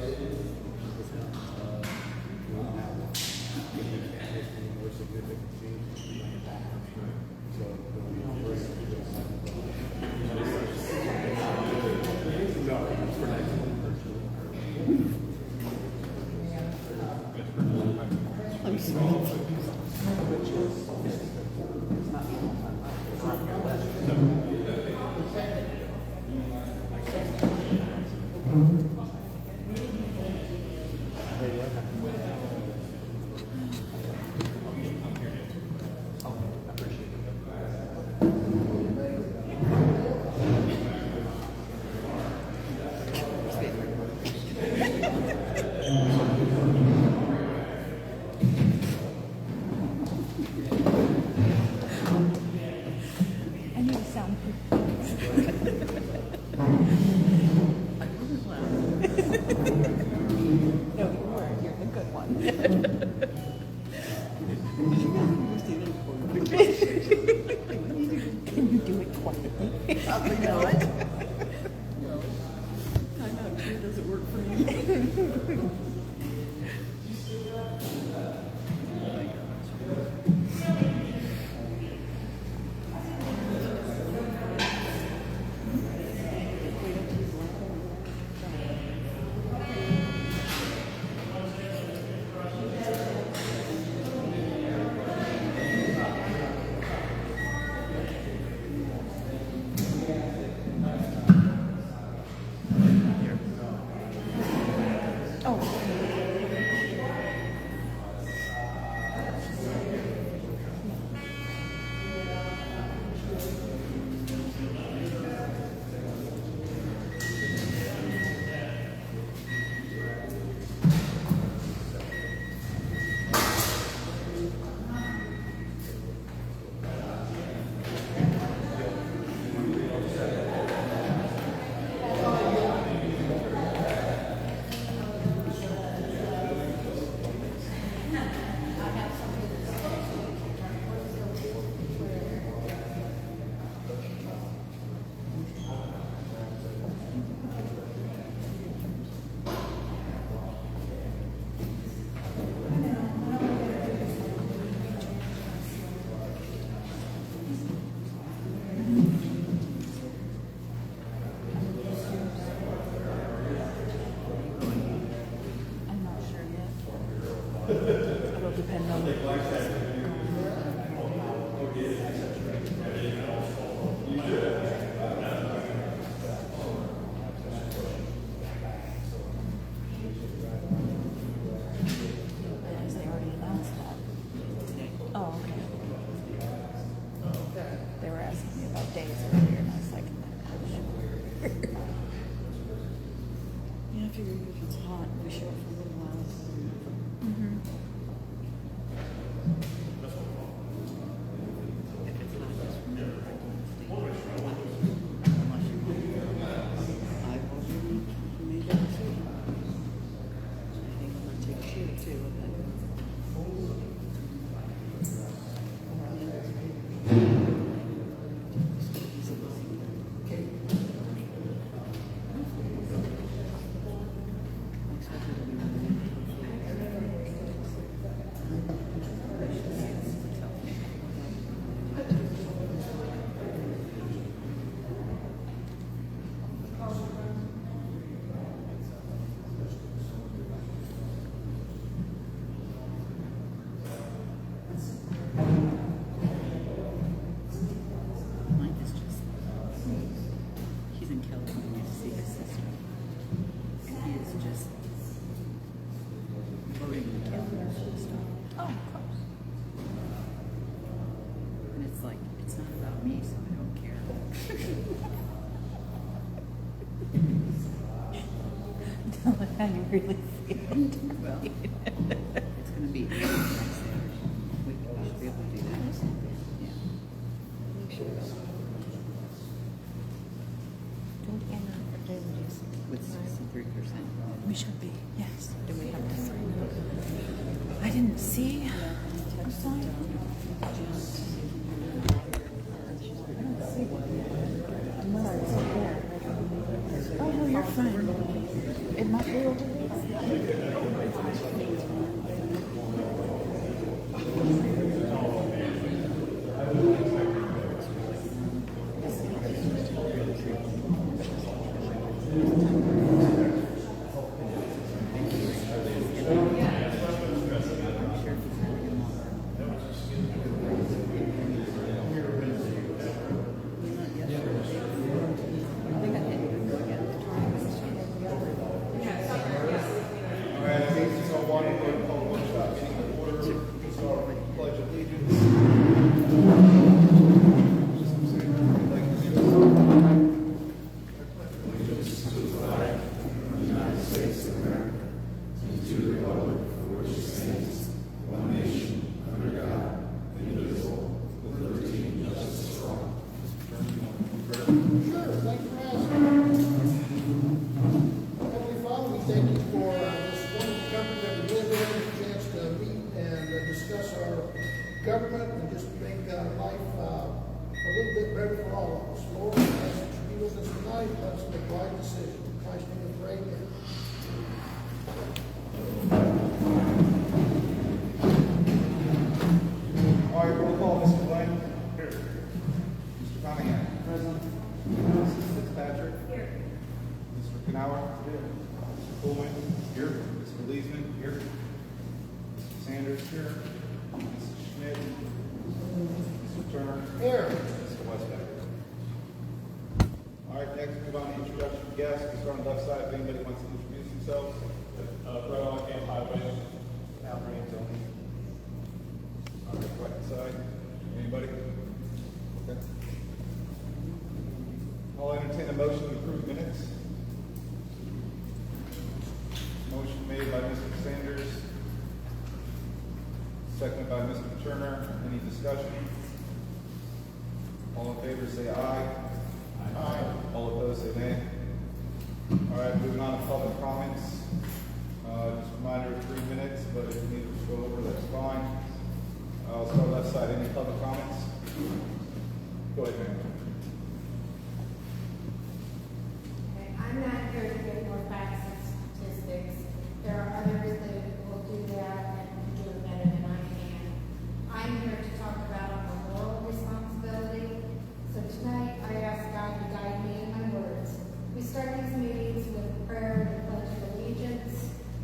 I need to sound No, you weren't. You're the good one. Can you do it quietly? Probably not. No. Time out here doesn't work for me. I'm not sure yet. It'll depend on Because they already announced that. Oh, okay. They were asking me about days earlier, and I was like, I'm not sure. Yeah, I figured if it's hot, we show it for a little while. Mm-hmm. If it's hot, just remember I don't stay unless you eyeballs your week, you made that decision. I think I'm gonna take a shoot too with it. Mike is just, he's in California to see his sister. And he is just voting in California and stuff. Oh, of course. And it's like, it's not about me, so I don't care. Tell me how you really feel. Well, it's gonna be nice there. We should be able to do that. Yeah. Don't enter for damages. With 63%. We should be, yes. Do we have to sign up? I didn't see a sign. I don't see one. I'm sorry, it's up there. Oh, no, you're fine. It might be over there. Government and just make life a little bit better for all of us. Lord, I ask that you be with us tonight. Let us make right decisions. In Christ's name we pray. Amen. All right, roll call. Mr. Glenn. Here. Mr. Cunningham. Present. Mrs. Fitzpatrick. Here. Mr. Knauer. Here. Mr. Coleman. Here. Mr. Leesman. Here. Mr. Sanders. Here. Mrs. Schmidt. Mr. Turner. Here. Mr. Westbeck. All right, next move on to introduction of guests. We start on the left side. If anybody wants to introduce themselves. Right on Camp Highway. Al Raines only. On the right side. Anybody? Okay. I'll entertain a motion to approve minutes. Motion made by Mr. Sanders. Seconded by Mr. Turner. Any discussion? All in favor say aye. Aye. All opposed say nay. All right, moving on to public comments. Just a reminder of 3 minutes, but if you need to go over, that's fine. I'll start left side. Any public comments? Go ahead, ma'am. Okay, I'm not here to give more facts and statistics. There are others that will do that and do it better than I can. I'm here to talk about our moral responsibility. So tonight, I ask God to guide me in my words. We start these meetings with prayer and the pledge of allegiance.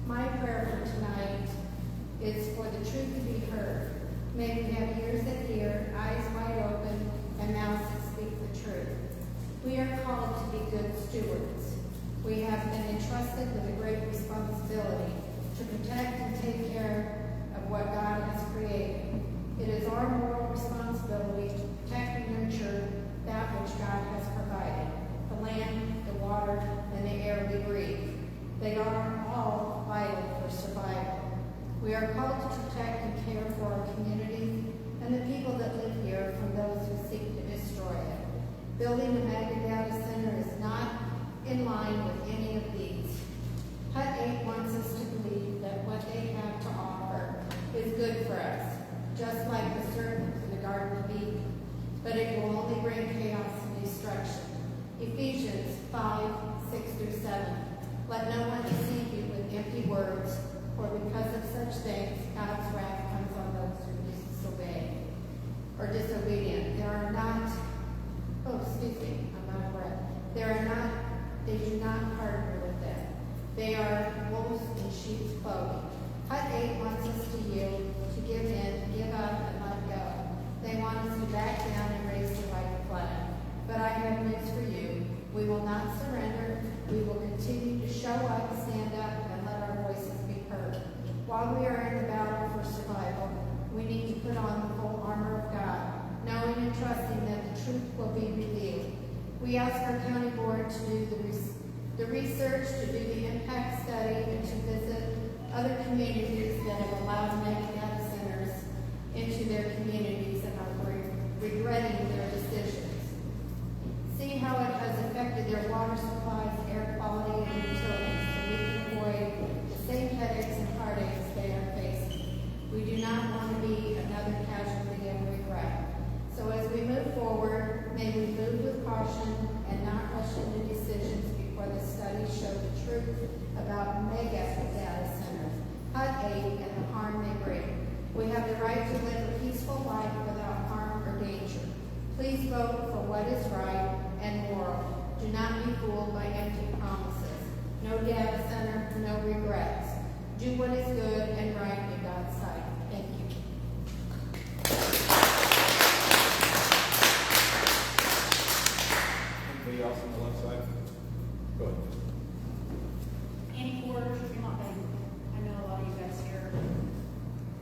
My prayer for tonight is for the truth to be heard. May we have ears that hear, eyes wide open, and mouths that speak the truth. We are called to be good stewards. We have been entrusted with a great responsibility to protect and take care of what God has created. It is our moral responsibility to protect and nurture that which God has provided, the land, the water, and the air we breathe. They are all vital for survival. We are called to protect and care for our community and the people that live here from those who seek to destroy it. Building a mega data center is not in line with any of these. Hut 8 wants us to believe that what they have to offer is good for us, just like the serpent in the Garden of Eden. But it will only bring chaos and destruction. Ephesians 5:6-7. Let no one deceive you with empty words, for because of such things, God's wrath comes on those who disobey or disobedient. I'm not correct. They do not partner with them. They are wolves in sheep's clothing. Hut 8 wants us to yield, to give in, give up, and let go. They want us to back down and raise the white flag. But I have news for you. We will not surrender. We will continue to show up, stand up, and let our voices be heard. While we are in the battle for survival, we need to put on the full armor of God, knowing and trusting that the truth will be revealed. We ask our county board to do the research, to do the impact study, and to visit other communities that have allowed mega data centers into their communities and are regretting their decisions. See how it has affected their water supplies, air quality, and utilities, so we can avoid the same headaches and heartaches they are facing. We do not want to be another casualty of regret. So as we move forward, may we move with caution and not rush into decisions before the studies show the truth about mega data centers, HUD aid, and the harm they bring. We have the right to live a peaceful life without harm or danger. Please vote for what is right and moral. Do not be fooled by empty promises. No data center, no regrets. Do what is good and right in God's sight. Thank you. Anybody else on the left side? Go ahead. Annie Porter, Fremont Bank. I know a lot of you guys here.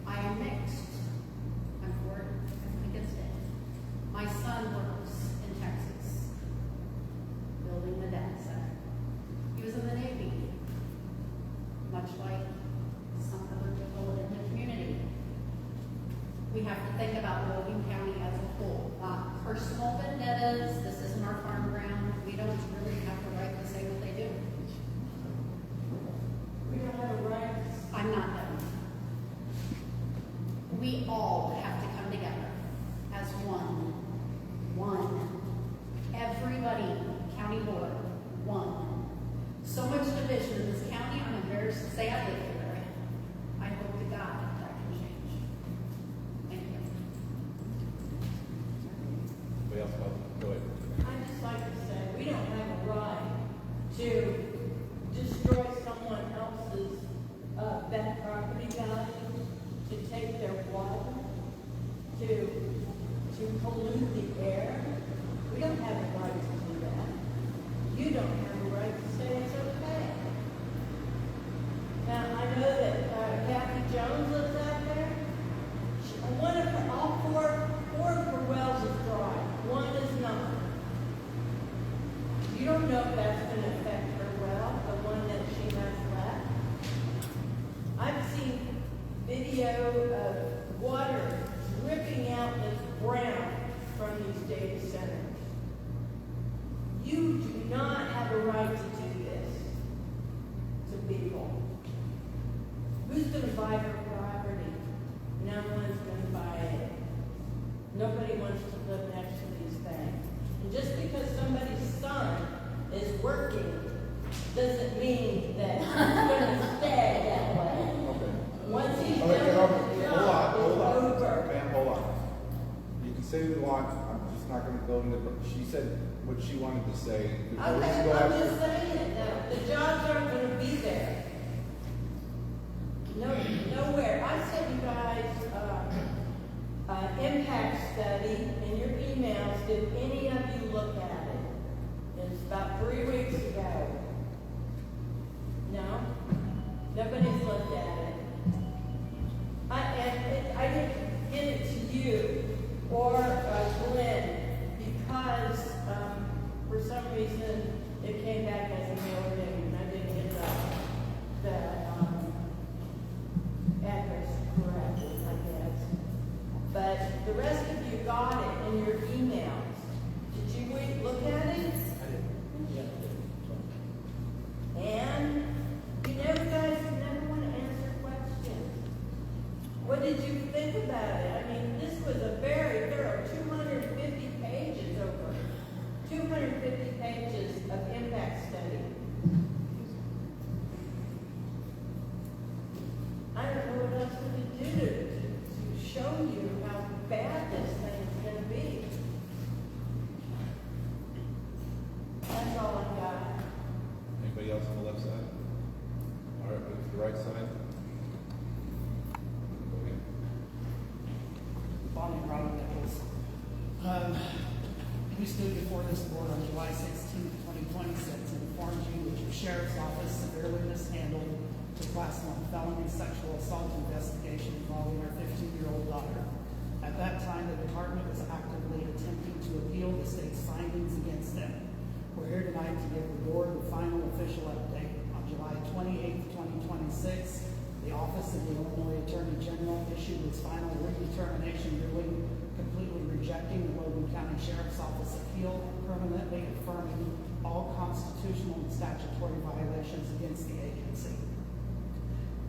I am mixed. I'm for it, I'm against it. My son works in Texas, building the data center. He was in the Navy, much like some other people in the community. We have to think about Logan County as a whole, not personal vendettas. This isn't our farm ground. We don't really have the right to say what they do. We don't have a right. I'm not done. We all have to come together as one. One. Everybody, county board, one. So much division in this county, I'm embarrassed to say I live here. I hope to God that can change. Thank you. Anybody else? Go ahead. I'd just like to say, we don't have a right to destroy someone else's that property value, to take their water, to pollute the air. We don't have a right to do that. You don't have a right to say it's okay. Now, I know that Kathy Jones lives out there. One of her, all four of her wells is dry. One is not. You don't know if that's going to affect her well, the one that she has left. I've seen video of water dripping out this brown from these data centers. You do not have a right to do this to people. Who's going to buy her property? No one's going to buy it. Nobody wants to live next to these things. And just because somebody's son is working doesn't mean that it's going to stay that way. Okay. Once he's done Okay, with hold the on, job, hold it's on. over. Ma'am, hold on. You can say what you want, I'm just not gonna go into, she said what she wanted to say. There's no reason to Okay, go I'm after- just saying it now. The jobs aren't going to be there. No, nowhere. I sent you guys impact study in your emails. Did any of you look at it? It's about 3 weeks ago. No? Nobody's looked at it. I didn't get it to you or Glenn because for some reason it came back as a mail and I didn't get the address correctly, I guess. But the rest of you got it in your emails. Did you look at it? And you guys never want to answer questions. What did you think about it? I mean, this was a very thorough 250 pages over. 250 pages of impact study. I don't know what else we could do to show you how bad this thing is going to be. That's all I got. Anybody else on the left side? All right, move to the right side. Go ahead. Bonnie Robin Nichols. We stood before this board on July 16, 2026 and informed you that your sheriff's office severely mishandled the Class 1 felony sexual assault investigation involving our 15-year-old daughter. At that time, the department was actively attempting to appeal the state's findings against them. We're here tonight to give the board the final official update. On July 28, 2026, the Office of the Illinois Attorney General issued its final redetermination ruling, completely rejecting the Logan County Sheriff's Office appeal and permanently affirming all constitutional and statutory violations against the agency.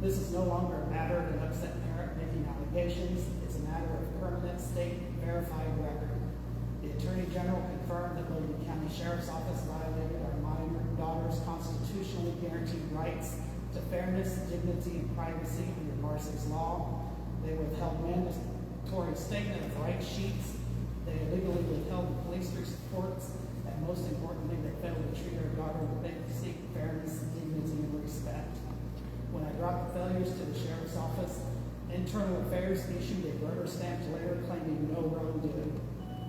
This is no longer a matter of an upset parent making allegations. It's a matter of permanent state verified record. The Attorney General confirmed that Logan County Sheriff's Office violated our minor daughter's constitutionally constitutionally guaranteed rights to fairness, dignity, and privacy under Marcy's law. They withheld mandatory statement of rights sheets. They illegally withheld the police reports. And most importantly, they failed to treat our daughter with basic fairness, dignity, and respect. When I brought the failures to the sheriff's office, Internal Affairs issued a rubber-stamped letter claiming no wrongdoing.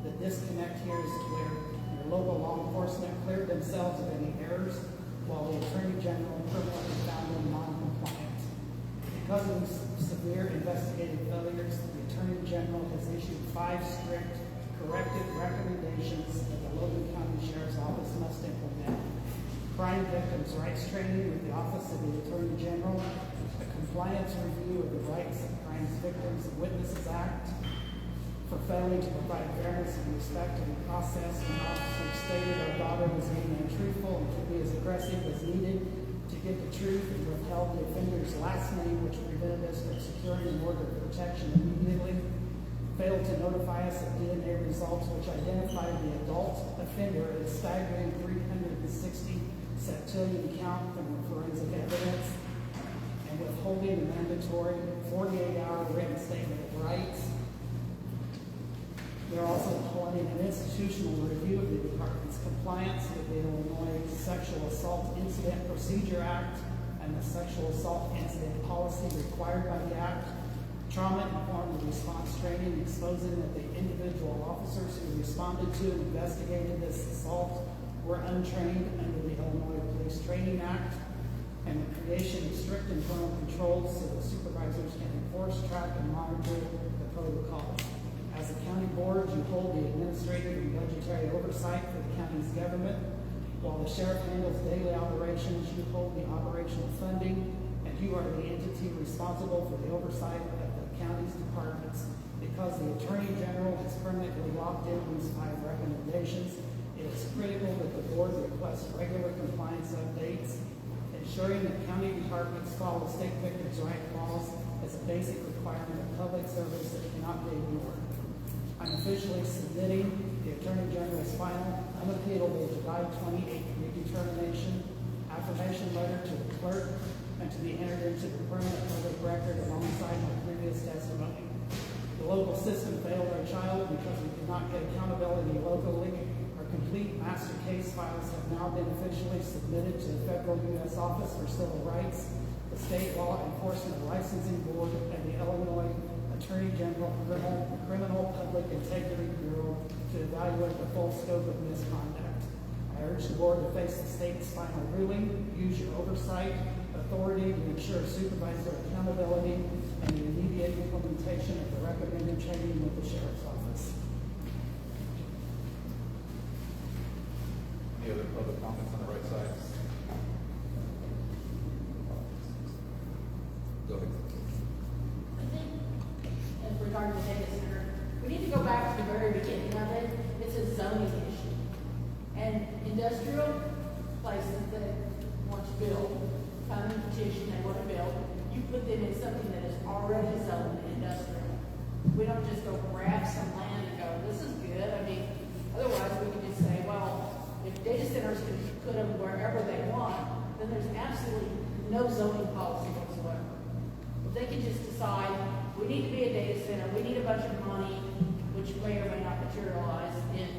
The disconnect here is clear. Your local law enforcement cleared themselves of any errors, while the Attorney General permanently found them non-compliant. Because of these severe investigative failures, the Attorney General has issued 5 strict corrective recommendations that the Logan County Sheriff's Office must implement. Crime victims' rights training with the Office of the Attorney General, a compliance review of the Rights of Crimes Victims and Witnesses Act, for failing to provide fairness and respect in the process when officers stated our daughter was being untruthful and could be as aggressive as needed to get the truth, and withheld the offender's last name, which prevented us from securing an order of protection immediately. Failed to notify us of DNA results which identified the adult offender at a staggering 360 septillion count from the forensic evidence, and withholding the mandatory 48-hour written statement of rights. They're also planning an institutional review of the department's compliance with the Illinois Sexual Assault Incident Procedure Act and the Sexual Assault Incident Policy required by the Act. Trauma-informed response training exposing that the individual officers who responded to and investigated this assault were untrained under the Illinois Police Training Act, and the creation of strict internal controls so that supervisors can enforce, track, and monitor the protocols. As a county board, you hold the administrative and budgetary oversight for the county's government. While the sheriff handles daily operations, you hold the operational funding, and you are the entity responsible for the oversight of the county's departments. Because the Attorney General has permanently locked in these 5 recommendations, it is critical that the board request regular compliance updates. Ensuring that county departments follow state victims' rights laws is a basic requirement of public service that cannot be ignored. I'm officially submitting the Attorney General's final, unappealable July 28th redetermination affirmation letter to the clerk and to be entered into the permanent public record alongside my previous testimony. The local system failed our child because we could not get accountability locally. Our complete master case files have now been officially submitted to the Federal U.S. Office for Civil Rights, the State Law Enforcement Licensing Board, and the Illinois Attorney General Criminal Public Integrity Bureau to evaluate the full scope of misconduct. I urge the board to face the state's final ruling, use your oversight authority to ensure supervisor accountability and the immediate implementation of the recommended training with the Sheriff's Office. Any other public comments on the right side? Go ahead. I think, as regarding the data center, we need to go back to the very beginning of it. It's a zoning issue. And industrial places that want to build, come and petition, they want to build, you put them in something that is already zoned industrial. We don't just go grab some land and go, this is good. I mean, otherwise we could just say, well, if data centers can put them wherever they want, then there's absolutely no zoning policy whatsoever. If they can just decide, we need to be a data center, we need a bunch of money, which may or may not materialize in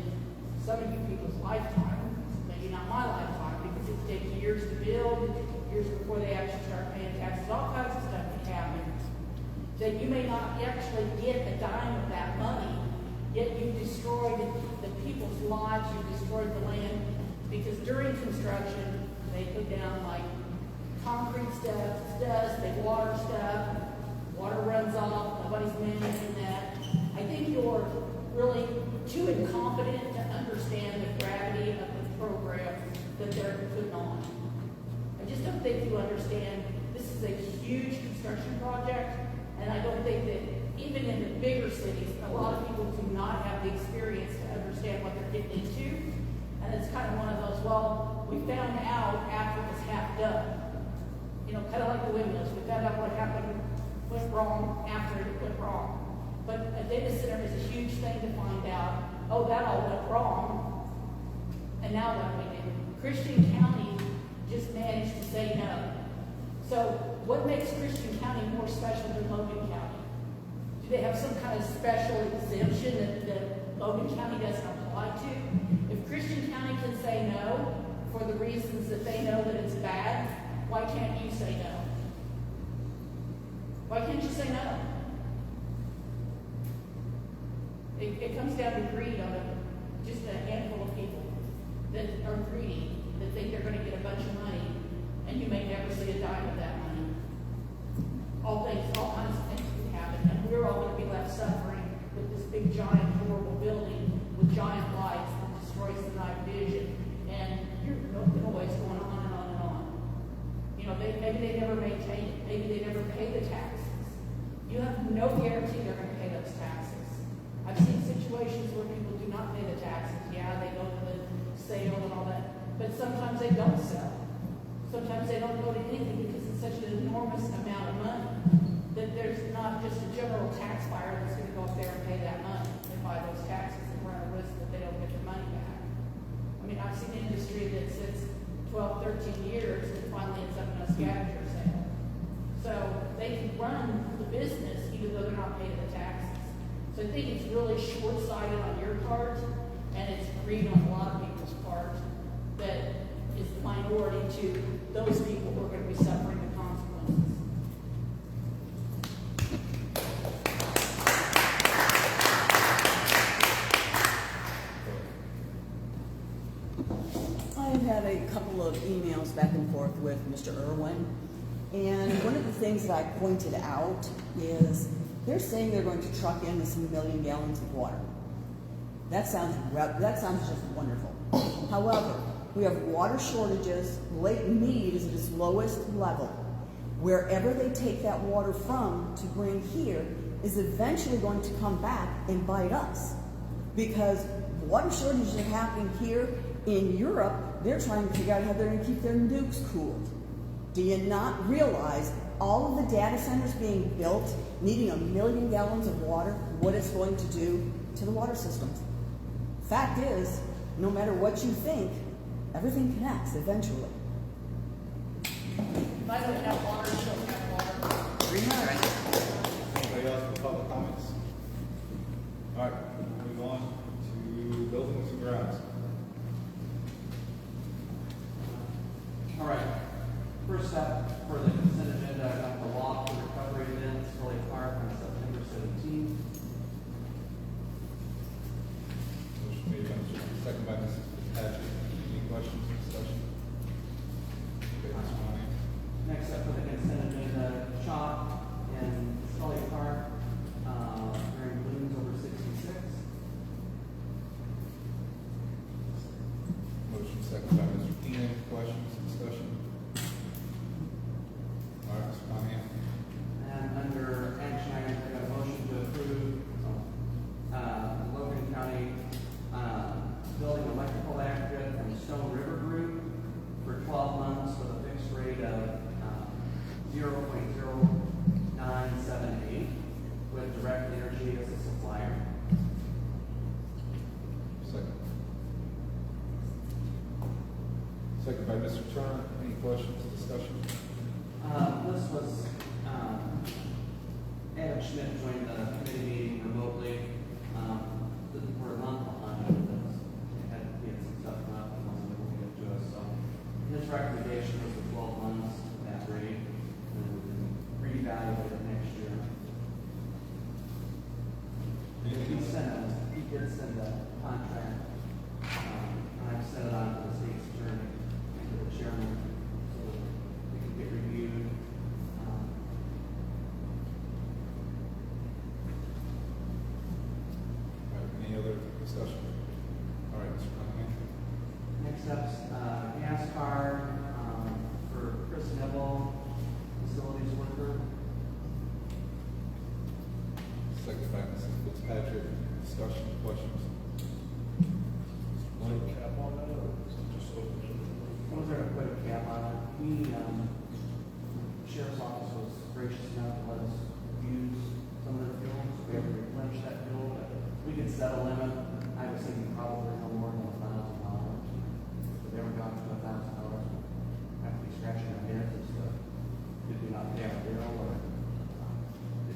some of you people's lifetime, maybe not my lifetime, because it takes years to build, years before they actually start paying taxes, all kinds of stuff can happen, that you may not actually get a dime of that money, yet you've destroyed the people's lives, you've destroyed the land, because during construction, they put down like concrete stuff, dust, they water stuff, water runs off, nobody's managing that. I think you're really too incompetent to understand the gravity of the program that they're putting on. I just don't think you understand this is a huge construction project, and I don't think that even in the bigger cities, a lot of people do not have the experience to understand what they're getting into. And it's kind of one of those, well, we found out after it was half done. You know, kind of like the windmills. We found out what happened, went wrong after it went wrong. But a data center is a huge thing to find out, oh, that all went wrong. And now what do we do? Christian County just managed to say Logan County? Do they have some kind of special exemption that Logan County doesn't apply to? If Christian County can say no for the reasons that they know that it's bad, why can't you say no? Why can't you say no? It comes down to greed on just a handful of people that are greedy, that think they're going to get a bunch of money, and you may never see a dime of that money. All kinds of things can happen, and we're all going to be left suffering with this big, giant, horrible building with giant lights that destroys the night vision, and you're always going on and on and on. You know, maybe they never maintain it. Maybe they never pay the taxes. You have no guarantee they're going to pay those taxes. I've seen situations where people do not pay the taxes. Yeah, they go to the sale and all that, but sometimes they don't sell. Sometimes they don't go to anything because it's such an enormous amount of money that there's not just a general tax buyer that's going to go up there and pay that money and buy those taxes and run a risk that they don't get their money back. I mean, I've seen an industry that sits 12, 13 years and finally ends up in a scavenger sale. So they can run the business even though they're not paying the taxes. So I think it's really short-sighted on your part, and it's greed on a lot of people's part that is the minority to those people who are going to be suffering the consequences. I have had a couple of emails back and forth with Mr. Irwin, and one of the things that I pointed out is they're saying they're going to truck in this 1 million gallons of water. That sounds just wonderful. However, we have water shortages. Lake Mead is at its lowest level. Wherever they take that water from to bring here is eventually going to come back and bite us, because water shortages are happening here. In Europe, they're trying to figure out how they're going to keep their nukes cooled. Do you not realize all of the data centers being built, needing 1 million gallons of water, what it's going to do to the water systems? Fact is, no matter what you think, everything connects eventually. If I don't have water, you don't have water. Anybody else for public comments? All right, we'll move on to buildings and grounds. All right. First up for the consent agenda, I got the walk for recovery events, Foley Park on September 17th. Motion made by Mr. Second by Mrs. Fitzpatrick. Any questions or discussion? Okay, Ms. Monahan. Next up for the consent agenda, shop in Foley Park, wearing balloons over 66. Motion second by Mr. Keenan. Questions, discussion? All right, Ms. Monahan. And under action items, I got a motion to approve Logan County building electrical aggregate from Stone River Group for 12 months with a fixed rate of 0.0978 with Direct Energy as a supplier. Second. Second by Mr. Turner. Any questions, discussion? This was, Adam Schmidt joined the committee meeting remotely, for a month behind this. He had some stuff come up and wasn't able to get to us, so his recommendation was the 12 months at that rate, and we can reevaluate it next year. He did send a contract, and I've sent it on to the state's attorney, to the chairman, so that it can get reviewed. All right, any other discussion? All right, Mr. Monahan. Next up's gas card for Chris Neville, facilities worker. Second by Mrs. Fitzpatrick. Discussion, questions? Like cap on that, or is it just open? We're going to put a cap on it. We, sheriff's office was gracious enough to let us use some of their fuel, so we have to replenish that fuel, but we could set a limit. I was thinking probably no more than $1,000. If they ever got to $1,000, we'd have to be scratching our heads as to did we not pay our bill, or if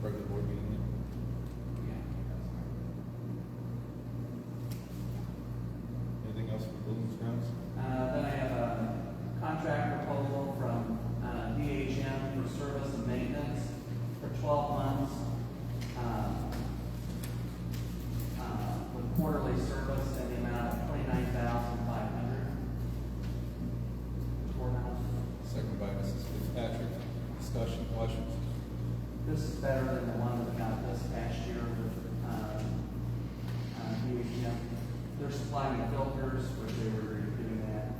regular board meeting. Yeah, that's fine. Anything else for buildings grounds? Then I have a contract proposal from DHM for service and maintenance for 12 months. With quarterly service in the amount of $29,500. Courthouse. Second by Mrs. Fitzpatrick. Discussion, questions? This is better than the one that we got this past year with DHM. They're supplying the filters, which they were doing that.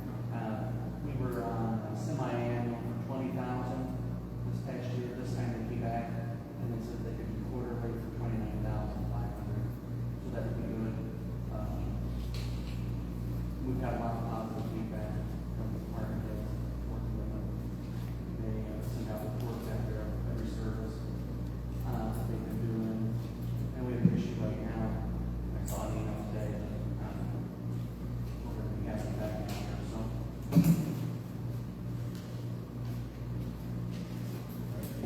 We were on a semi-annual for $20,000 this past year. This time they came back and they said they could do quarterly for $29,500. So that would be good. We've got a lot of positive feedback from the department heads working with them. They send out reports after every service that they've been doing. And we have an issue right now. I saw an email today that we're going to be having back down here. So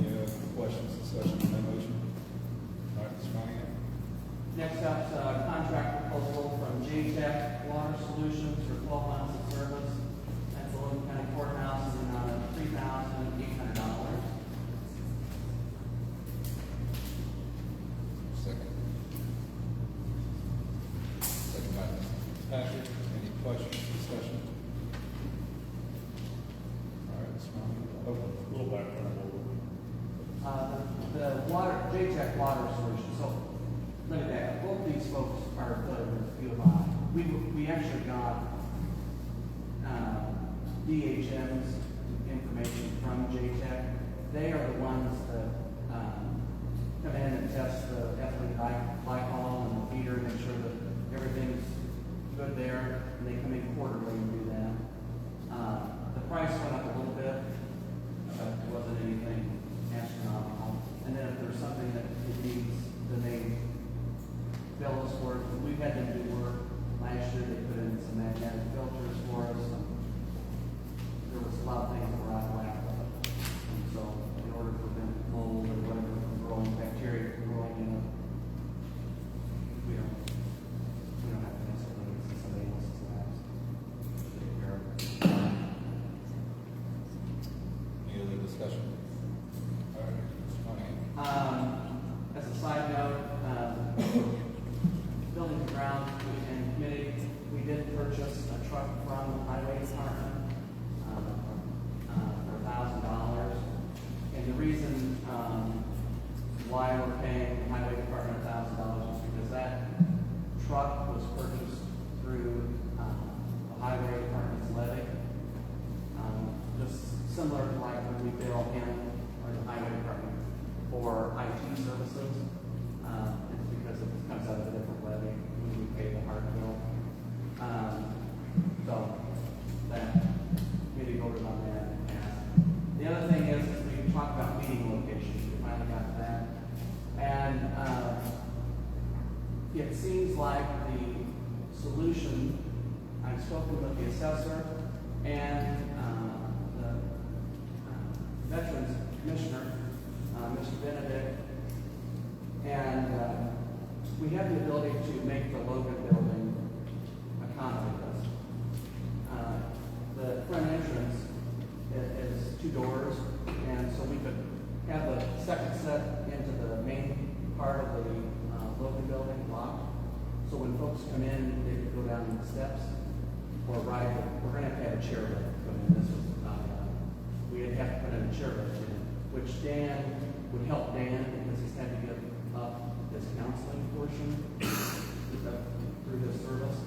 Any questions, discussion on that motion? All right, Ms. Monahan. next up, contract proposal from J-Tech Water Solutions for 12 months of service at the Logan County Courthouse in the amount of $3,800. Second. Second by Mrs. Fitzpatrick. Any questions, discussion? All right, Ms. Monahan. A little background, The water, J-Tech Water Solutions, so look at that, both these folks are affiliated with U of I. We actually got DHM's information from J-Tech. They are the ones that come in and test the ethylene glycol and the feeder, make sure that everything's good there, and they come in quarterly and do that. The price went up a little bit, but it wasn't anything astronomical. And then if there's something that it needs, then they bill us for it. We've had them do work. Last year they put in some magnetic filters for us. There was a lot of things that were out of whack with it. And so in order to prevent mold or whatever from growing, bacteria from growing in it, we don't have to mess with it. It's somebody else's labs to take care of it. Any other discussion? All right, Ms. Monahan. As a side note, building and grounds and committee, we did purchase a truck from the highway department for $1,000. And the reason why we're paying the highway department $1,000 is because that truck was purchased through the highway department's levy. Just similar to like when we bill him or the highway department for IT services. It's because it comes out of a different levy when we pay the hard bill. So that committee voted on that and passed. The other thing is we talked about meeting locations. We finally got to that. And it seems like the solution, I've spoken with the assessor and the Veterans Commissioner, Mr. Benedict, and we have the ability to make the Logan building accommodate us. The front entrance is 2 doors, and so we could have the second set into the main part of the Logan building locked. So when folks come in, they could go down the steps or ride. We're going to have a chair lift come in. This was we'd have to put in a chair lift in, which Dan would help Dan because he's had to give up his counseling portion through his service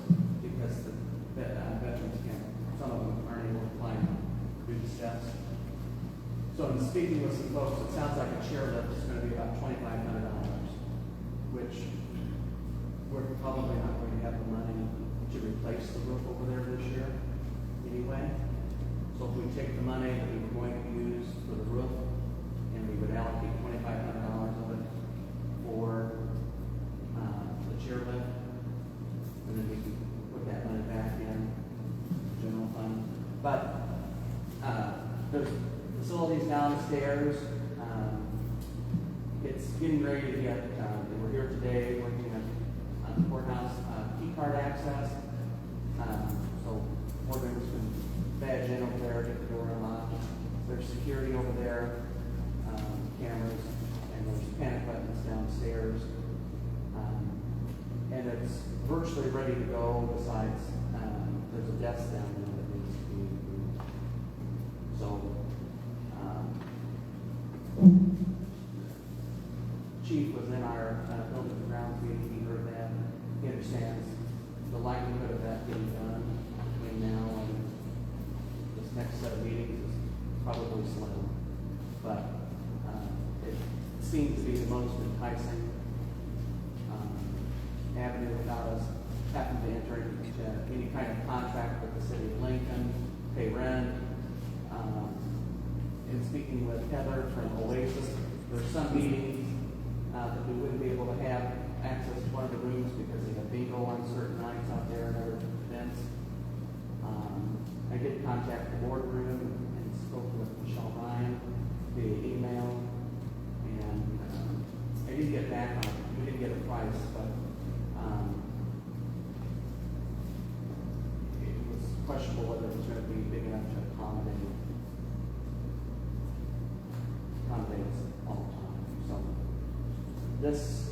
because the veterans can't, some of them aren't able to climb through the steps. So in speaking with some folks, it sounds like a chair lift is going to be about $2,500, which we're probably not going to have the money to replace the roof over there this year anyway. So if we take the money that we were going to use for the roof and we would allocate $2,500 of it for the chair lift, and then we can put that money back in the general fund. But there's facilities downstairs. It's it's getting ready to get, and we're here today working on the courthouse key card access. So Morgan's been badge in over there, get the door unlocked. There's security over there, cameras, and there's panic buttons downstairs. And it's virtually ready to go, besides there's a desk down there that needs to be moved. So, Chief was in our building and grounds meeting, he heard that. He understands the likelihood of that getting done between now and this next set of meetings is probably slim. But it seems to be the most enticing avenue without us having to enter into any kind of contract with the city of Lincoln, pay rent. In speaking with Heather from Oasis, there's some meetings that we wouldn't be able to have access to one of the rooms because they have bingo on certain nights out there and other events. I did contact the boardroom and spoke with Michelle Ryan via email, and I did get back on it. We didn't get a price, but it was questionable whether it was going to be big enough to accommodate us all the time. So this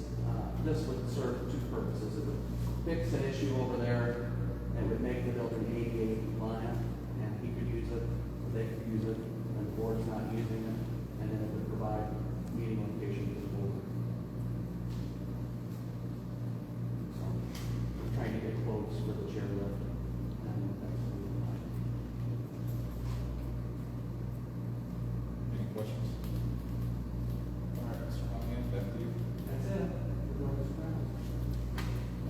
would serve two purposes. It would fix an issue over there, and would make the building ADA compliant, and he could use it, or they could use it, and the board's not using it, and then it would provide meeting location to the board. So we're trying to get quotes for the chairlift, and that's what we would like. Any questions? All right, Mr. Monahan, back to you. That's it.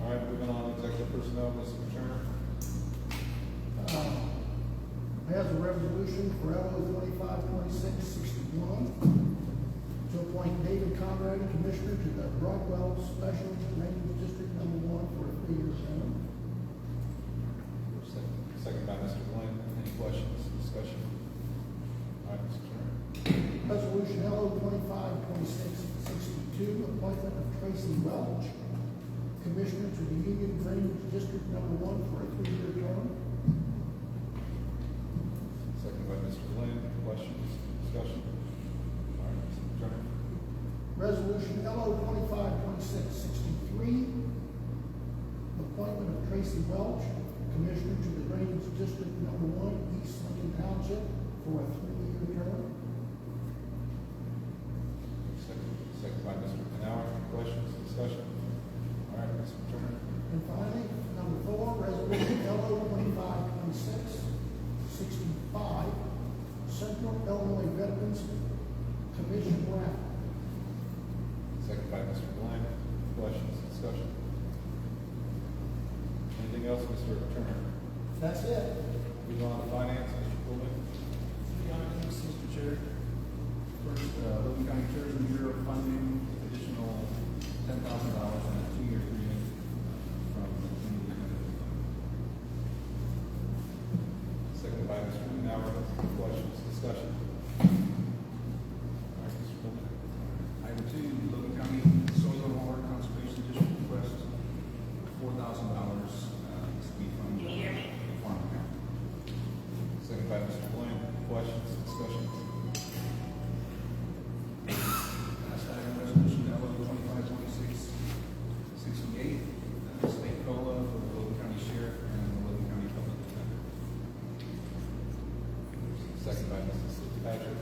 All right, moving on, executive personnel, Mr. Turner. Has a resolution for LO 252661 to appoint David Conrad, Commissioner to the Broadwell Special Drainage District Number 1 for a 3-year term. Second by Mr. Glenn. Any questions, discussion? All right, Mr. Turner. Resolution LO 252662, appointment of Tracy Welch, Commissioner to the Union Drainage District Number 1 for a 3-year term. Second by Mr. Glenn. Questions, discussion? All right, Mr. Turner. Resolution LO 252663, appointment of Tracy Welch, Commissioner to the Drainage District Number 1, East Lincoln Township, for a 3-year term. Second by Mr. Canower. Questions, discussion? All right, Mr. Turner. And finally, number 4, resolution LO 252665, Central Illinois Veterans Commission raffle. Second by Mr. Glenn. Questions, discussion? Anything else, Mr. Turner? That's it. Moving on to finance, Mr. Coolman. Mr. Chair. First, Logan County Tourism Bureau funding additional $10,000 in a 2-year agreement from the community. Second by Mr. Canower. Questions, discussion? All right, Mr. Coolman. Item 2, Logan County Soil and Water Conservation District request $4,000 to be from the farm account. Second by Mr. Glenn. Questions, discussion? Last item, resolution LO 252668, state COLA for the Logan County Sheriff and the Logan County Public Defender. Second by Mrs. Fitzpatrick.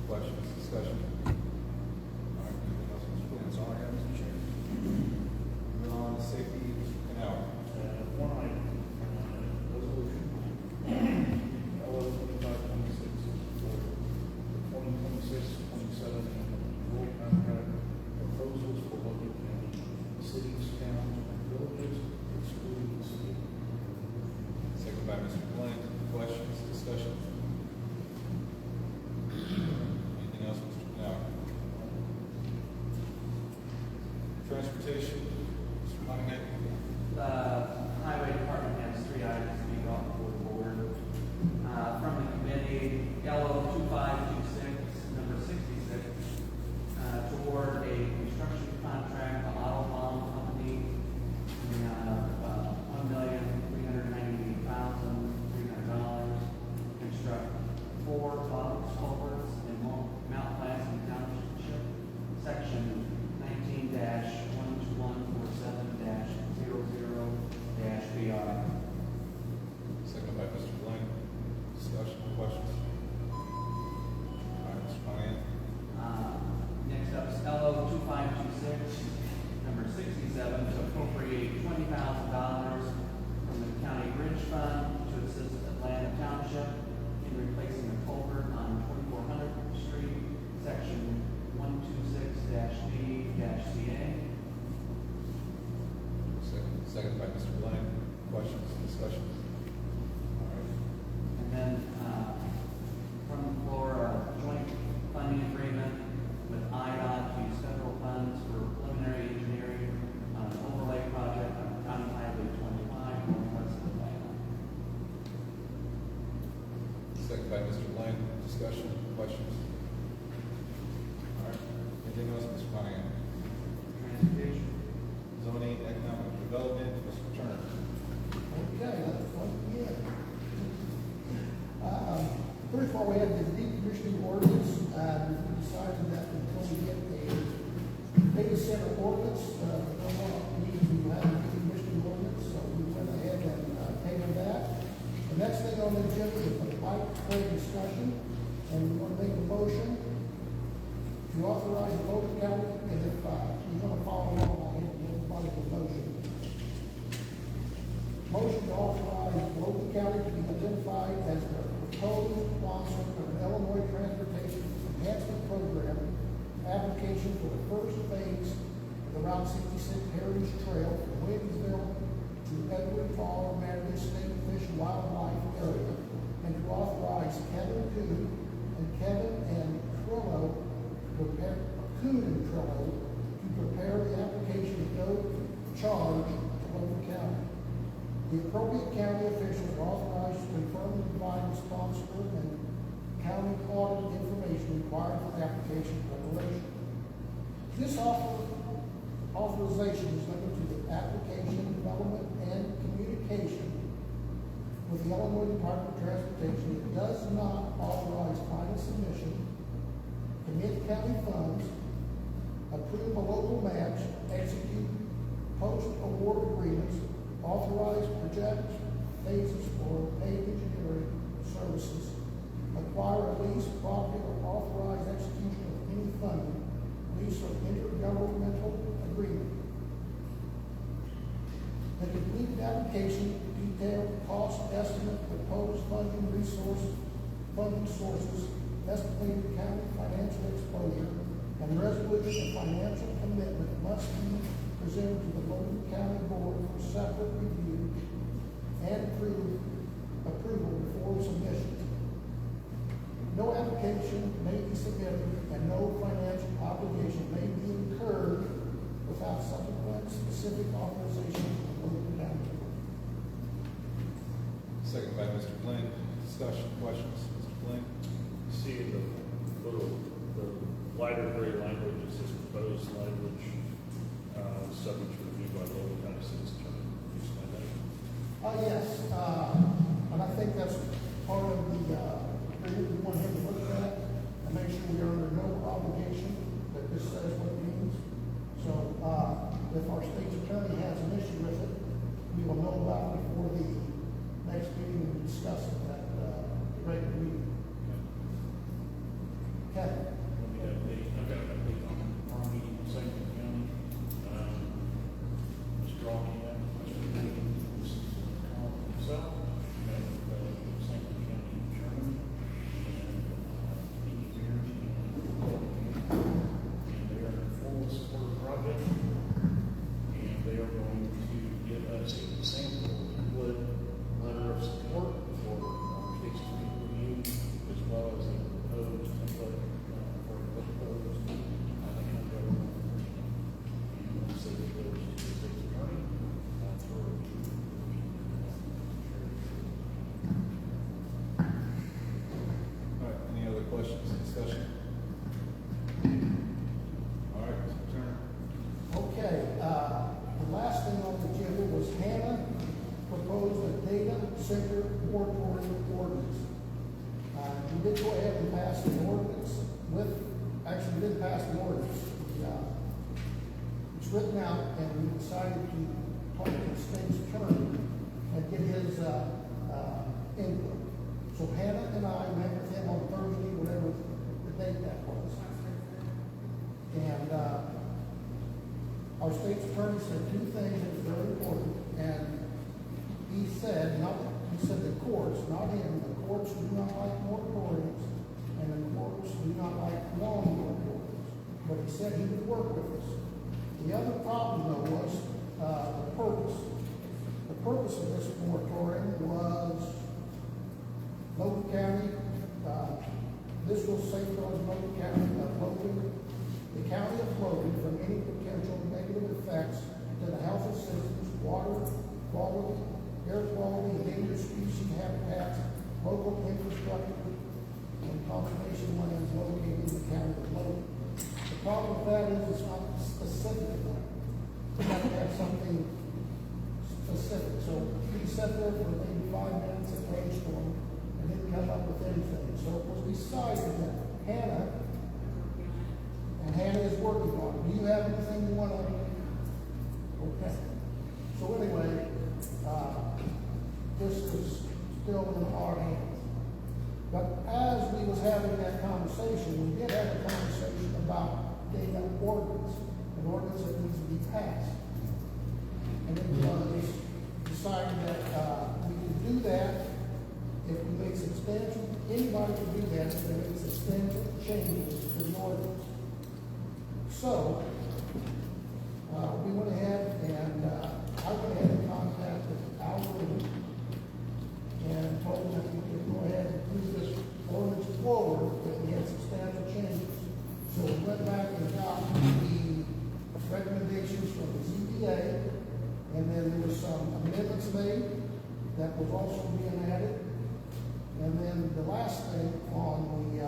Questions, discussion? All right, anything else, Mr. Coolman? That's all I have, Mr. Chair. Moving on to safety, Mr. Canower. One item, resolution LO 2526 for 2026-27 rural contract proposals for Logan County cities, towns, and villages, excluding the city. Second by Mr. Glenn. Questions, discussion? Anything else, Mr. Canower? Transportation, Mr. Monahan. The highway department has 3 items to be brought before the board. From the committee, LO 2526, number 66, toward a Second by Mr. Blank. Questions, discussion? All right. And then, from the floor, a joint funding agreement with IDOT to use federal funds for preliminary engineering on an overlay project on County Highway 25 northwest of Atlanta. Second by Mr. Blank. Discussion, questions? All right. Anything else, Mr. Monahan? Transportation. Zoning, economic development, Mr. Turner. Okay, let's vote again. First of all, we had the decommissioning ordinance, and we decided that until we get a data center ordinance, we don't want to need to have a decommissioning ordinance, so we went ahead and tabled that. The next thing on the agenda is the bike trail discussion, and we want to make a motion to authorize the Logan County, and if you want to follow along, I'll hit everybody with a motion. Motion to authorize Logan County to be identified as the proposed sponsor of an Illinois Transportation Enhancement Program application for the first phase of the Route 66 Heritage Trail from Williamsville to Edward Fall Manatee State Fish and Wildlife Area, and to authorize Kevin Kuhn and Kevin and Trillo to prepare the application at no charge to Logan County. The appropriate county officials are authorized to confirm and provide the sponsor and county audit information required for application preparation. This authorization is limited to the application, development, and communication with the Illinois Department of Transportation. It does not authorize final submission, commit county funds, approve a local match, execute post-award agreements, authorize project phases for paid engineering services, acquire a lease, property, or authorize execution of any funding, lease, or intergovernmental agreement. The completed application, detailed cost estimate, proposed funding sources, estimated county financial exposure, and resolution of financial commitment must be presented to the Logan County Board for separate review and approval before submission. No application may be submitted and no financial obligation may be incurred without subsequent specific authorization of the Logan County Board. Second by Mr. Blank. Discussion, questions, Mr. Blank? See the lighter gray language, it says proposed language, subject to review by the Logan County City Attorney. Can you explain that? Yes, and I think that's part of the, we want him to look at that and make sure we are under no obligation that this says what it means. So, if our state's attorney has an issue with it, we will know about it before the next meeting and discuss it at, the regular meeting. Okay. I've got an update on our meeting in St. County. Mr. Rocky, this is himself, and St. County Chairman, and engineers, and they are in full support of the project, and they are going to give us a sample template letter of support for our state's review, as well as a proposed template for the proposed intergovernmental agreement. And we'll send it to the state's attorney for review. All right, any other questions, discussion? All right, Mr. Turner. Okay, the last thing on the agenda was Hannah proposed a data center moratorium ordinance. We did go ahead and pass the ordinance actually we did pass the ordinance. It's written out and we decided to talk to the state's attorney and get his input. So Hannah and I met with him on Thursday, whatever the date that was. And our state's attorney said two things that were very important, and he said the courts, not him, the courts do not like moratoriums, and the courts do not like long moratoriums. But he said he would work with us. The other problem, though, was the purpose. purpose of this moratorium was Logan County, this will safeguard Logan County, Logan, the county of Logan from any potential negative effects to the health of citizens, water quality, air quality, endangered species, habitats, local infrastructure, and conservation lands located in the county of Logan. The problem with that is it's not specific enough. We have to have something specific. So we sat there for maybe 5 minutes and brainstormed and didn't come up with anything. So it was decided that Hannah is working on it. Do you have anything you want to? Okay. So anyway, this is still in our hands. But as we was having that conversation, we did have a conversation about getting an ordinance that needs to be passed. And it was decided that we could do that if we make substantial, anybody can do that if they make substantial changes to the ordinance. So, we went ahead and I went ahead and contacted Logan and told them that we could go ahead and move this ordinance forward if we had substantial changes. So we went back and got the recommendations from the ZBA, and then there was some amendments made that was also being added. And then the last thing on the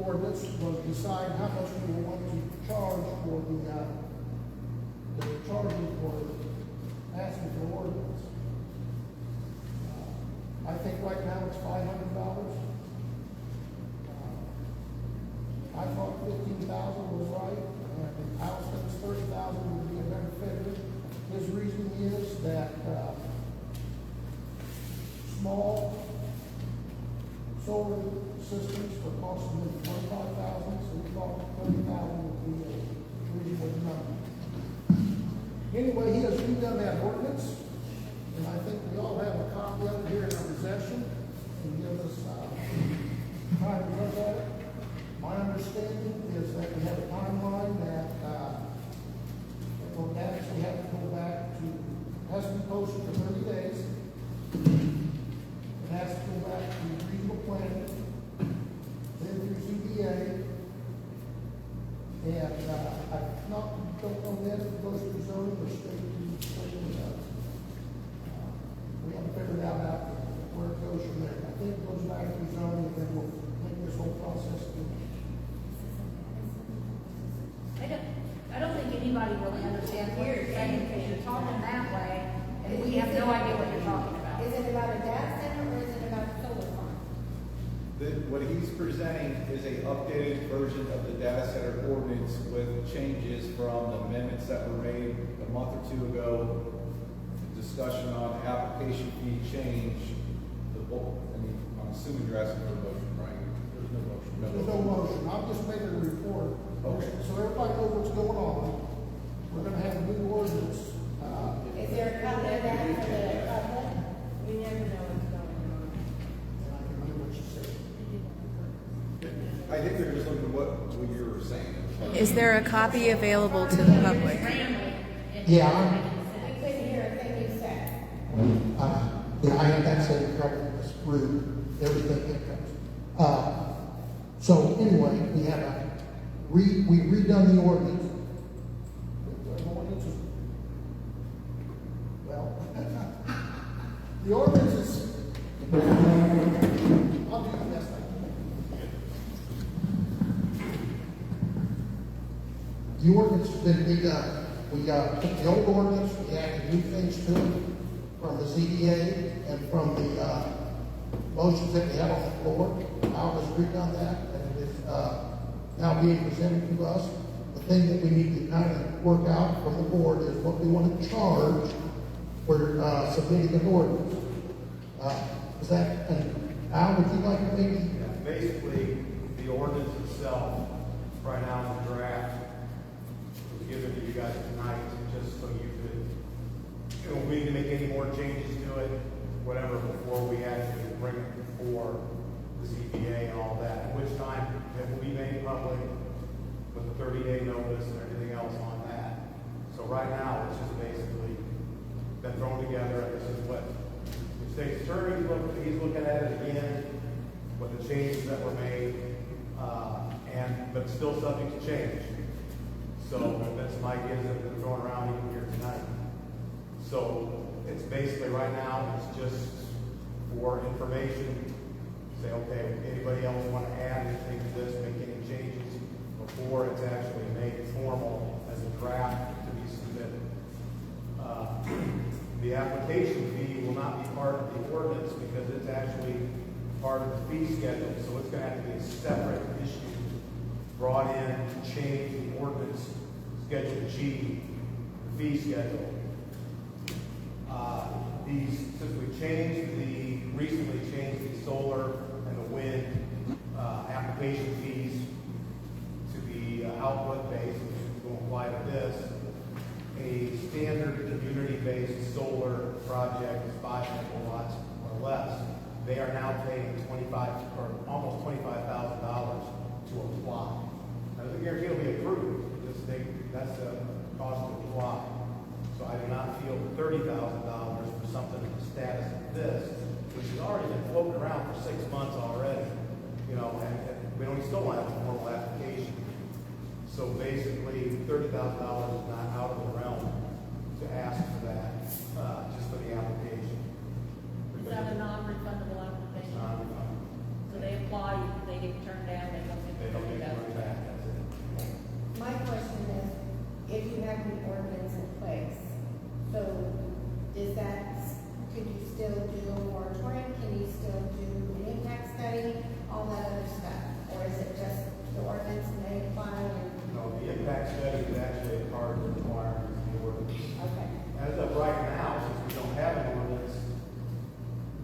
ordinance was decide how much we were going to charge for the charging for asking for ordinance. I think right now it's $500. I thought 15,000 was right, and Al thinks 30,000 would be a better figure. His reason is that small solar systems are costing them 25,000, so we thought 30,000 would be a reasonable number. Anyway, he has redone that ordinance, and I think we all have a copy of it here in our possession, and give us time to look at it. My understanding is that we have a timeline that it will actually have to go back to, it has to be posted for 30 days. It has to go back to regional planning, then through ZBA, and I don't know then if it goes through zoning or straight to we haven't figured out where it goes from there. I think it goes back to zoning, and then we'll make this whole process again. I don't think anybody really understands what you're saying, because you're talking that way, and we have no idea what you're talking about. Is it about a data center or is it about a solar farm? What he's presenting is a updated version of the data center ordinance with changes from the amendments that were made a month or two ago. Discussion on application fee change. I'm assuming you're asking for a motion, right? There's no motion. There's no motion. I'm just making a report. Okay. So everybody knows what's going on. We're going to have a new ordinance. Is there a copy of that for the public? We never know what's going on. And I can hear what you said. I think they're just looking at what you were saying. Is there a copy available to the public? Yeah, I couldn't hear a thing you said. yeah, I have that said correctly. It's rude. Everything that comes. So anyway, we had we redone the ordinance. Well, the ordinance is. I'll do the best I can. The ordinance that we took the old ordinance, we added new things to it from the ZBA and from the motions that we had on the floor. I was redone that, and it is now being presented to us. The thing that we need to kind of work out from the board is what we want to charge for submitting an ordinance. Is that, Al, would you like to maybe? Yeah, basically, the ordinance itself, right now in the draft, was given to you guys tonight, just so you could, we need to make any more changes to it, whatever, before we actually bring it before the ZBA and all that, at which time it will be made public with the 30-day notice and everything else on that. So right now, it's just basically been thrown together, and this is what the state's attorney, he's looking at it again, what the changes that were made, but still subject to change. So that's some ideas that have been thrown around even here tonight. So it's basically right now, it's just for information. Say, okay, anybody else want to add anything to this, make any changes before it's actually made formal as a draft to be submitted. The application fee will not be part of the ordinance because it's actually part of the fee schedule. So it's going to have to be a separate issue brought in to change the ordinance Schedule G, the fee schedule. Since we recently changed the solar and the wind application fees to be output based, which is going to apply to this, a standard community-based solar project is 5 megawatts or less. They are now paying almost $25,000 to apply. Now, the guarantee will be approved. That's the cost to apply. So I do not feel $30,000 for something in the status of this, which has already been floating around for 6 months already, and we still don't have a formal application. So basically, $30,000 is not out of the realm to ask for that, just for the application. Is that a non-refundable application? Non-refundable. So they apply, they get turned down, they don't They don't get money back, that's it. My question is, if you have the ordinance in place, so could you still do a moratorium? Can you still do an impact study, all that other stuff? Or is it just the ordinance and they apply and? No, the impact study is actually a part of the requirements of the ordinance. Okay. As of right now, since we don't have an ordinance,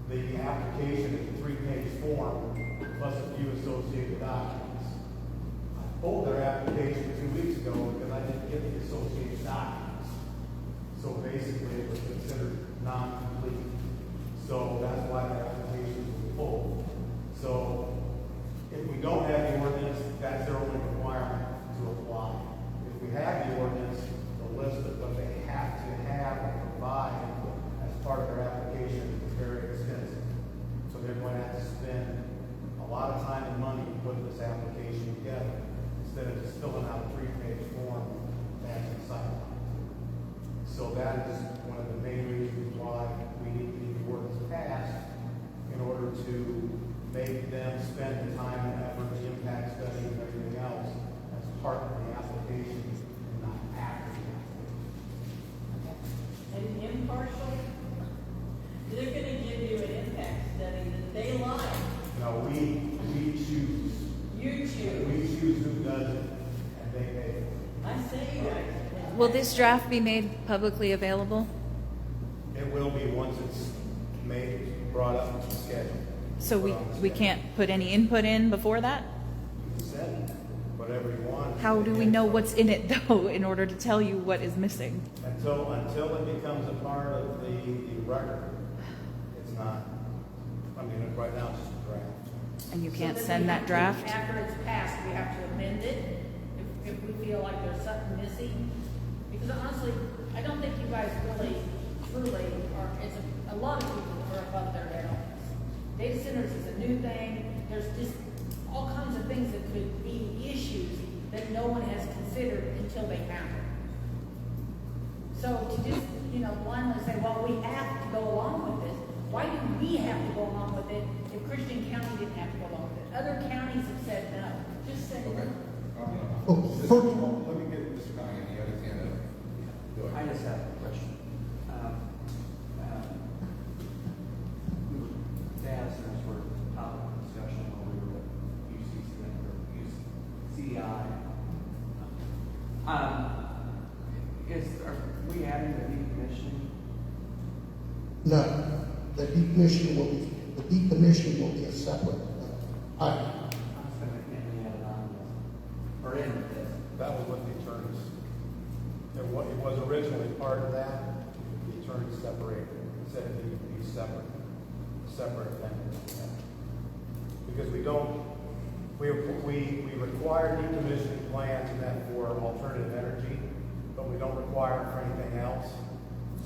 the application is a 3-page form plus a few associated documents. I pulled their application 2 weeks ago because I didn't get the associated documents. So basically, it was considered non-complete. So that's why their application was pulled. So if we don't have the ordinance, that's their only requirement to apply. If we have the ordinance, the list of what they have to have or provide as part of their application is very extensive. So they're going to have to spend a lot of time and money to put this application together instead of just filling out a 3-page form to actually sign it. So that is one of the main reasons why we need to get the ordinance passed in order to make them spend the time and effort, the impact study and everything else as part of the application and not after the application. And impartial, they're gonna give you an impact study that they like. No, we choose. You choose. We choose who does it and they pay for it. I say you guys. Will this draft be made publicly available? It will be once it's brought up to schedule. So Put on the we schedule. can't put any input in before that? You can send whatever you want. How do we know what's in it though, in order to tell you what is missing? Until it becomes a part of the record, it's not. I mean, right now it's just a draft. And you can't So then send we that have to- draft? After it's passed, we have to amend it if we feel like there's something missing. Because honestly, I don't think you guys really, truly are, a lot of people are above their head on this. Data centers is a new thing. There's just all kinds of things that could be issues that no one has considered until they happen. So to just, blindly say, well, we have to go along with this. Why do we have to go along with it if Christian County didn't have to go along with it? Other counties have said no. Just say no. First of all, Let me get Mr. Connie, the other hand up. Go I ahead. just have a question. Data centers were topic of discussion when we were at CDI. Are we adding the decommissioning? no, the decommission will be a separate item. I was going to add it on this, or in this. That was what the attorneys, it was originally part of that. The attorneys separated it, said it needed to be separate thing. Because we require decommissioning plans and that for alternative energy, but we don't require it for anything else.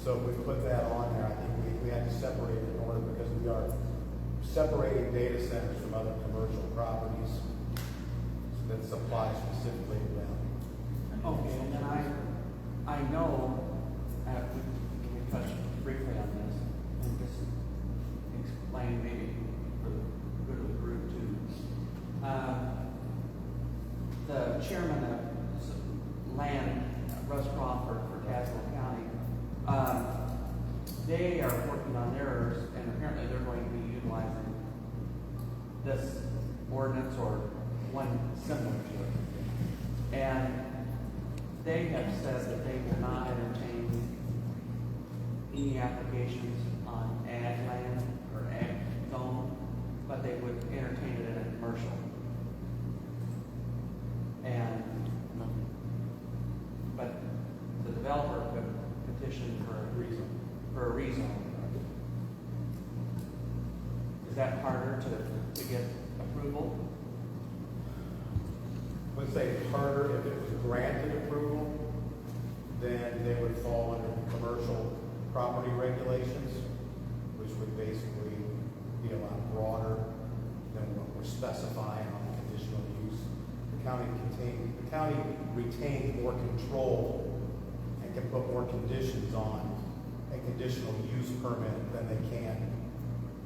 So if we put that on there, I think we had to separate it in order because we are separating data centers from other commercial properties that supply specifically to them. Okay, and then I know, we touched briefly on this, and just explain maybe for the good of the group too. The chairman of land, Russ Crawford for Castle County, they are working on theirs, and apparently they're going to be utilizing this ordinance or one similar to it. And they have said that they will not entertain any applications on ag land or ag zone, but they would entertain it in a commercial. And, but the developer could petition for a rezone. Is that harder to get approval? I would say it's harder if it was granted approval, then they would fall under the commercial property regulations, which would basically be a lot broader than what we're specifying on the conditional use. The county retains more control and can put more conditions on a conditional use permit than they can.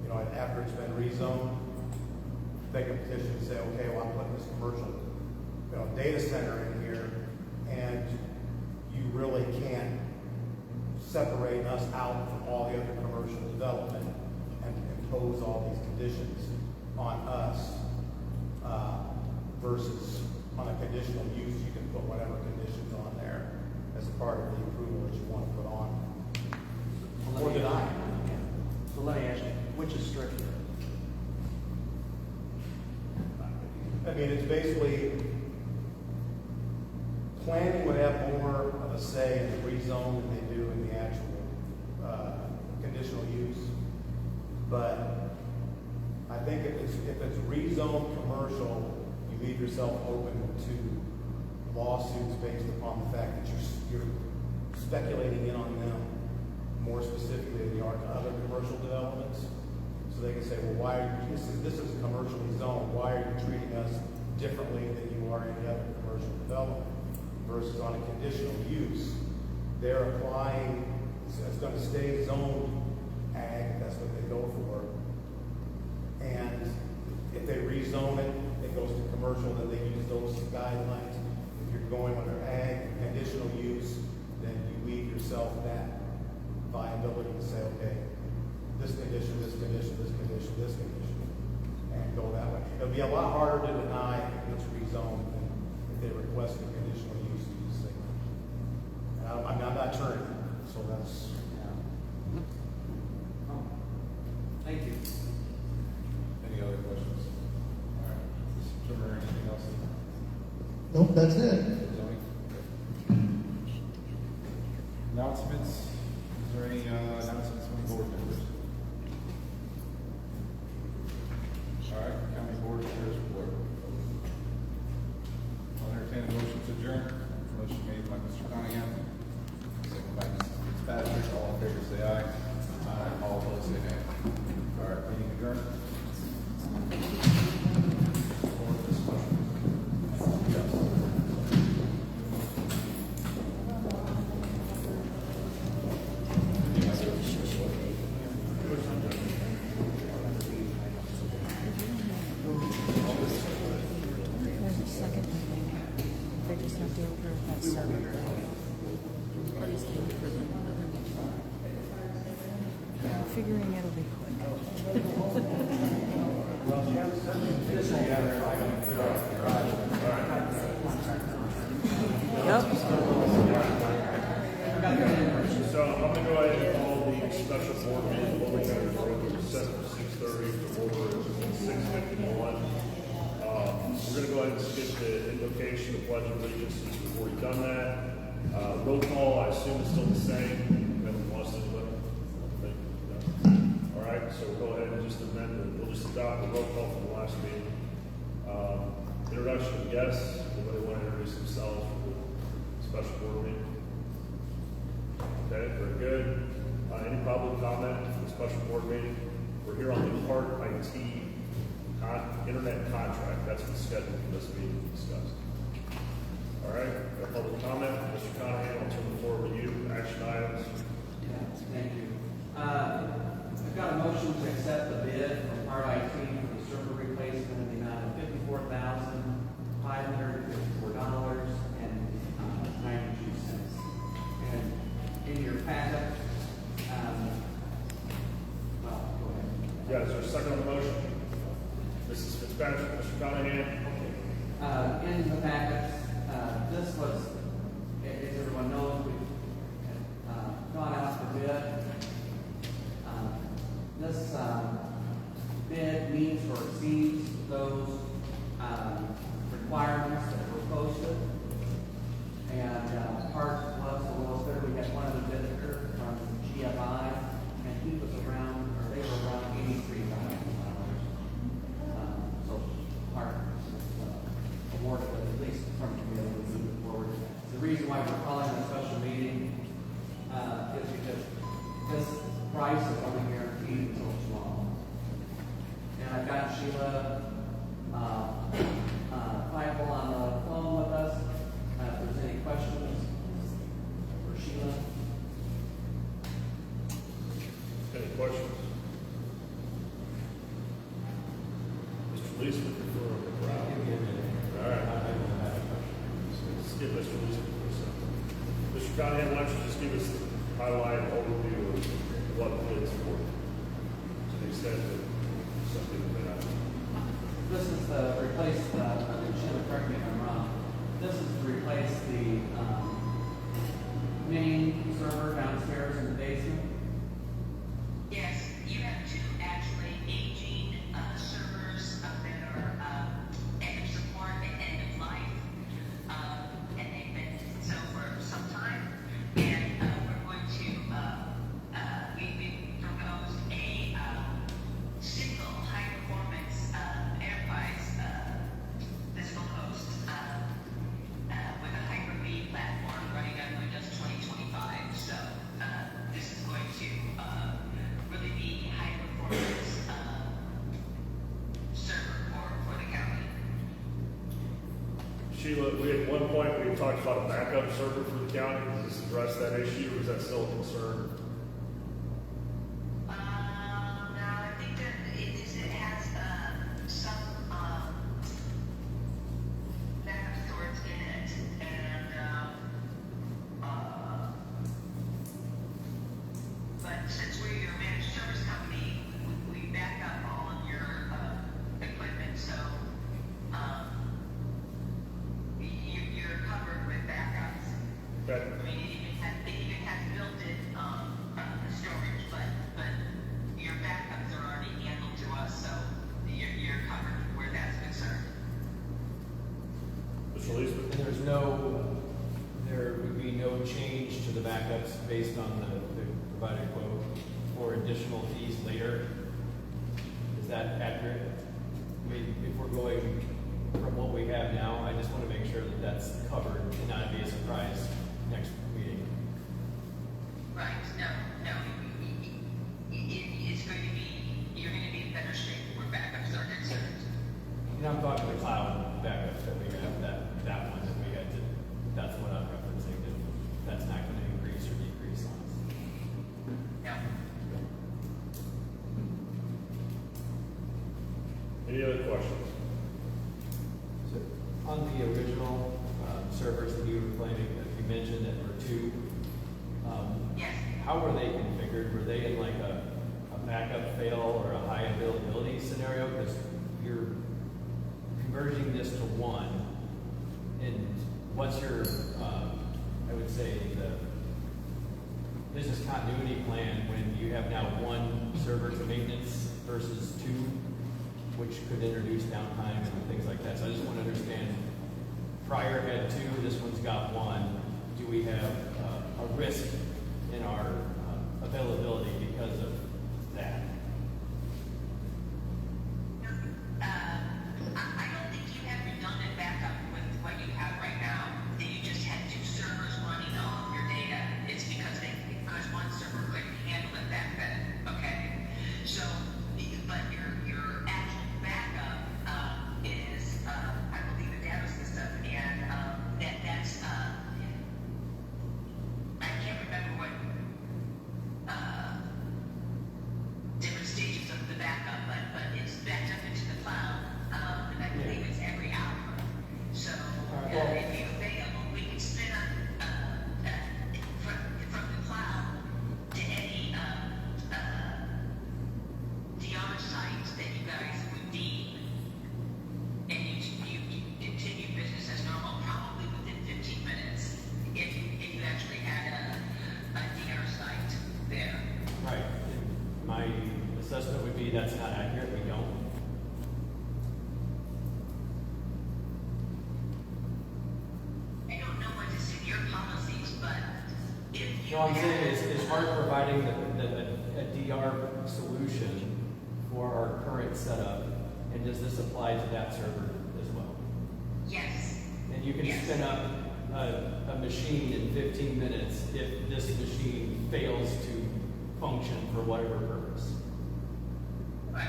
You know, after it's been rezoned, they can petition and say, okay, well, I'm putting this commercial, data center in here, and you really can't separate us out from all the other commercial development and impose all these conditions on us, versus on a conditional use, you can put whatever conditions on there as a part of the approval that you want to put on. Or deny it. So let me ask you, which is stricter? I mean, it's basically, planning would have more of a say in the rezone than they do in the actual conditional use. But I think if it's rezoned commercial, you leave yourself open to lawsuits based upon the fact that you're speculating in on them more specifically than you are to other commercial developments. So they can say, well, this is a commercially zoned, why are you treating us differently than you are any other commercial development? Versus on a conditional use, they're applying, it's going to stay zoned ag, that's what they go for. And if they rezone it, it goes to commercial, then they use those guidelines. If you're going under ag, conditional use, then you leave yourself that viability to say, okay, this condition, this condition, this condition, this condition, and go that way. It'll be a lot harder to deny if it's rezoned than if they request a conditional use to use thing. And I'm not an attorney, so that's. Thank you. Any other questions? All right. Mr. Trimmer, anything else? Nope, that's it. Zoning? Announcements? Is there any announcements from board members? All right, county board affairs report. I'll entertain a motion to adjourn. Motion made by Mr. Cunningham, second by Mrs. Fitzpatrick. All in favor say aye. Aye. All opposed say nay. All right, meeting adjourned. There's a second meeting. They just have to approve that survey. Please do for the other meeting. I'm figuring it'll be quick. Yep. So I'm gonna go ahead and call the special board meeting, Logan County Road, set for 6:30, to order at 6:51. We're gonna go ahead and skip the invocation, the pledge of allegiance, since we've already done that. Roll call, I assume is still the same. Anyone wants to do it? All right, so we'll go ahead and just amend it. We'll just adopt the roll call from the last meeting. Introduction of guests. Anybody want to introduce themselves for the special board meeting? Okay, very good. any public comment for the special board meeting? We're here on the Part IT internet contract. That's what's scheduled for this meeting to discuss. All right, no public comment. Mr. Conahan, I'll turn the floor over to you. Action items. Yeah, thank you. I've got a motion to accept the bid from Part IT for the server replacement in the amount of $54,554.92. And in your packet, well, go ahead. Yeah, is there a second on the motion? Mrs. Fitzpatrick, Mr. Conahan. In the packets, this was, as everyone knows, we've gone out for bid. This bid meets or exceeds those requirements that were posted. And part was the lowest bidder. We had one other bidder from GFI, and he was around, or they were around $83,000. So part awarded at least from the committee to move it forward. The reason why we're calling a special meeting is because this price is only guaranteed until tomorrow. And I've got Sheila Feifel on the phone with us. If there's any questions for Sheila. Any questions? Mr. Leeson, prefer on the crowd. All right. Let's give Mr. Leeson for a second. Mr. Conahan, why don't you just give us the highlight overview of what the bid's for, to the extent that something may not. This is to replace Sheila, correct me if I'm wrong. This is to replace the main server downstairs in the basement. Yes, you have two actually aging servers that are end of support and end of life, and they've been so for some time. And we're going to we proposed a single high performance enterprise physical host with a Hyper-V platform running on Windows 2025. So this is going to really be high performance server for the county. Sheila, we at one point we talked about a backup server for the county. Does this address that issue, or is that still a concern? No, I think that it has some backup storage in it, and but since we're your managed service company, we back up all of your equipment, so you're covered with backups. Okay. I mean, it even has built-in storage, but your backups are already handled to us, so you're covered where that's concerned. Mr. Leeson? And there would be no change to the backups based on the provided quote or additional fees later. Is that accurate? I mean, if we're going from what we have now, I just want to make sure that that's covered and not be a surprise next meeting. Right, no, it's going to be, you're going to be in better shape where backups are concerned. And I'm talking the cloud backups that we have, that one that we had to, that's what I'm referencing, that that's not going to increase or decrease on us. No. Any other questions? So on the original servers that you were claiming, that you mentioned that were two, Yes. how were they configured? Were they in like a backup fail or a high availability scenario? Because you're converging this to one, and what's your, I would say, the business continuity plan when you have now one server to maintenance versus two, which could introduce downtime and things like that. So I just want to understand, prior had two, this one's got one. Do we have a risk in our availability because of that? I don't think you have redundant backup with what you have right now. You just had two servers running all of your data. It's because one server couldn't handle it. that's not accurate, we don't. I don't know what is in your policies, but if you No, I'm saying have- is Hart providing a DR solution for our current setup, and does this apply to that server as well? Yes. And you can Yes. spin up a machine in 15 minutes if this machine fails to function for whatever purpose. Right.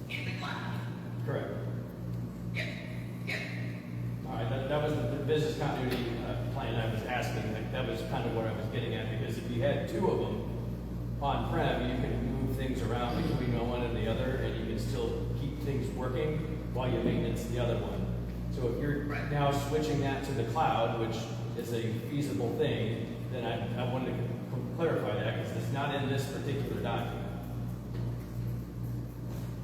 Okay. In the cloud. Correct. Yep. Yep. All right, that was the business continuity plan I was asking. Like, that was kind of what I was getting at, because if you had two of them on-prem, you can move things around between one and the other, and you can still keep things working while you maintenance the other one. So if you're Right. now switching that to the cloud, which is a feasible thing, then I wanted to clarify that, because it's not in this particular document.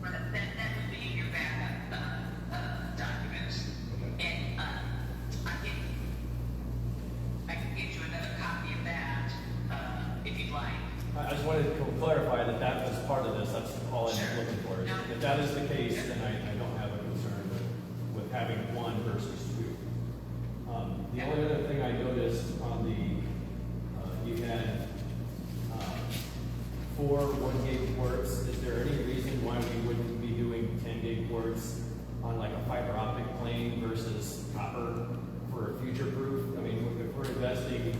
Well, that would be in your backup documents. And I can get you another copy of that if you'd like. I just wanted to clarify that that was part of this. That's all I'm Sure. looking for. No. If that is the case, then I don't have a concern with having one versus two. The only other thing I noticed on the, you had 4 1 gig ports. Is there any reason why we wouldn't be doing 10 gig ports on like a fiber optic plane versus copper for a future proof? I mean, if we're investing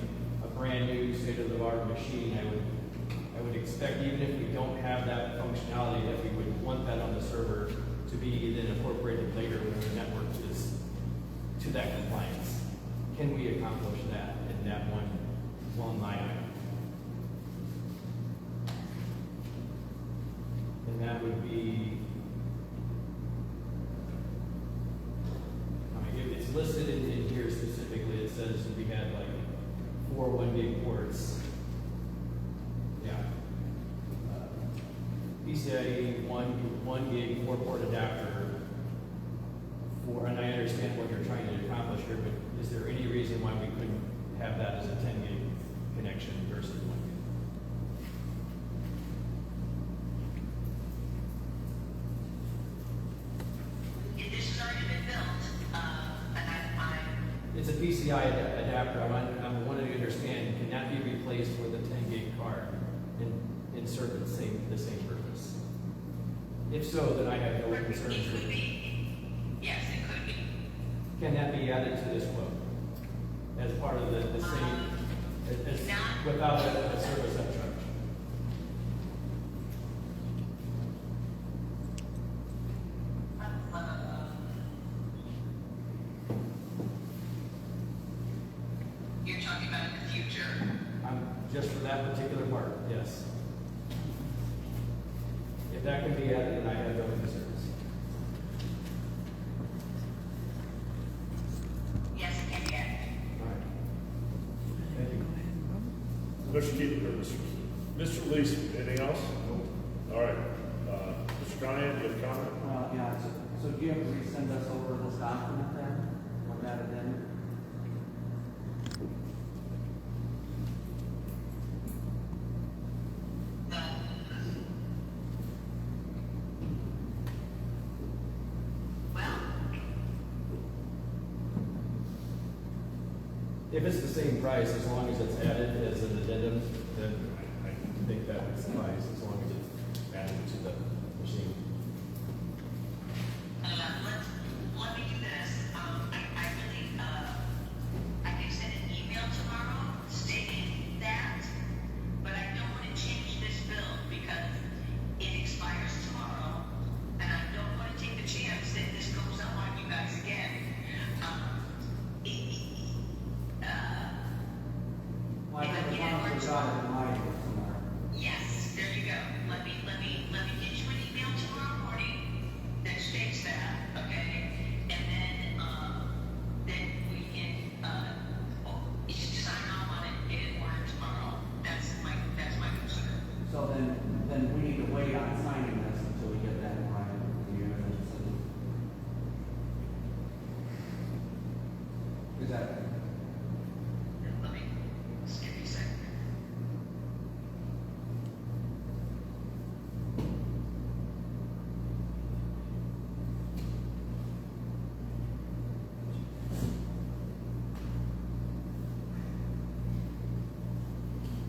a brand new state-of-the-art machine, I would expect, even if we don't have that functionality, that we would want that on the server to be then incorporated later when the network is to that compliance. Can we accomplish that in that one line item? And that would be, I mean, it's listed in here specifically. It says we had like 4 1 gig ports. Yeah. PCIe 1 gig 4-port adapter for, and I understand what you're trying to accomplish here, but is there any reason why we couldn't have that as a 10 gig connection versus 1 gig? This has already been built, and It's a PCI adapter. I'm wanting to understand, can that be replaced with a 10 gig card and serve the same purpose? If so, then I have no concerns it with could it. be. Yes, it could be. Can that be added to this quote as part of the same, Not- without a service upcharge? You're talking about in the future. Just for that particular part, yes. If that can be added, then I have no concerns. Yes, it can be added. All right. Thank you. Mr. Keith, Mr. Lee's, anything else? All right. Mr. Conant, you have a comment? Yeah, so do you have to resend us over this document then, with that addendum? Well, If it's the same price, as long as it's added as an addendum, then I think that would suffice, as long as it's added to the machine. let me do this. I really, I can send an email tomorrow stating that, but I don't want to change this bill because it expires tomorrow, and I don't want to take the chance that this goes up on you guys again. Well, I think as long as we got it in writing tomorrow. Yes, there you go. Let me get you an email tomorrow.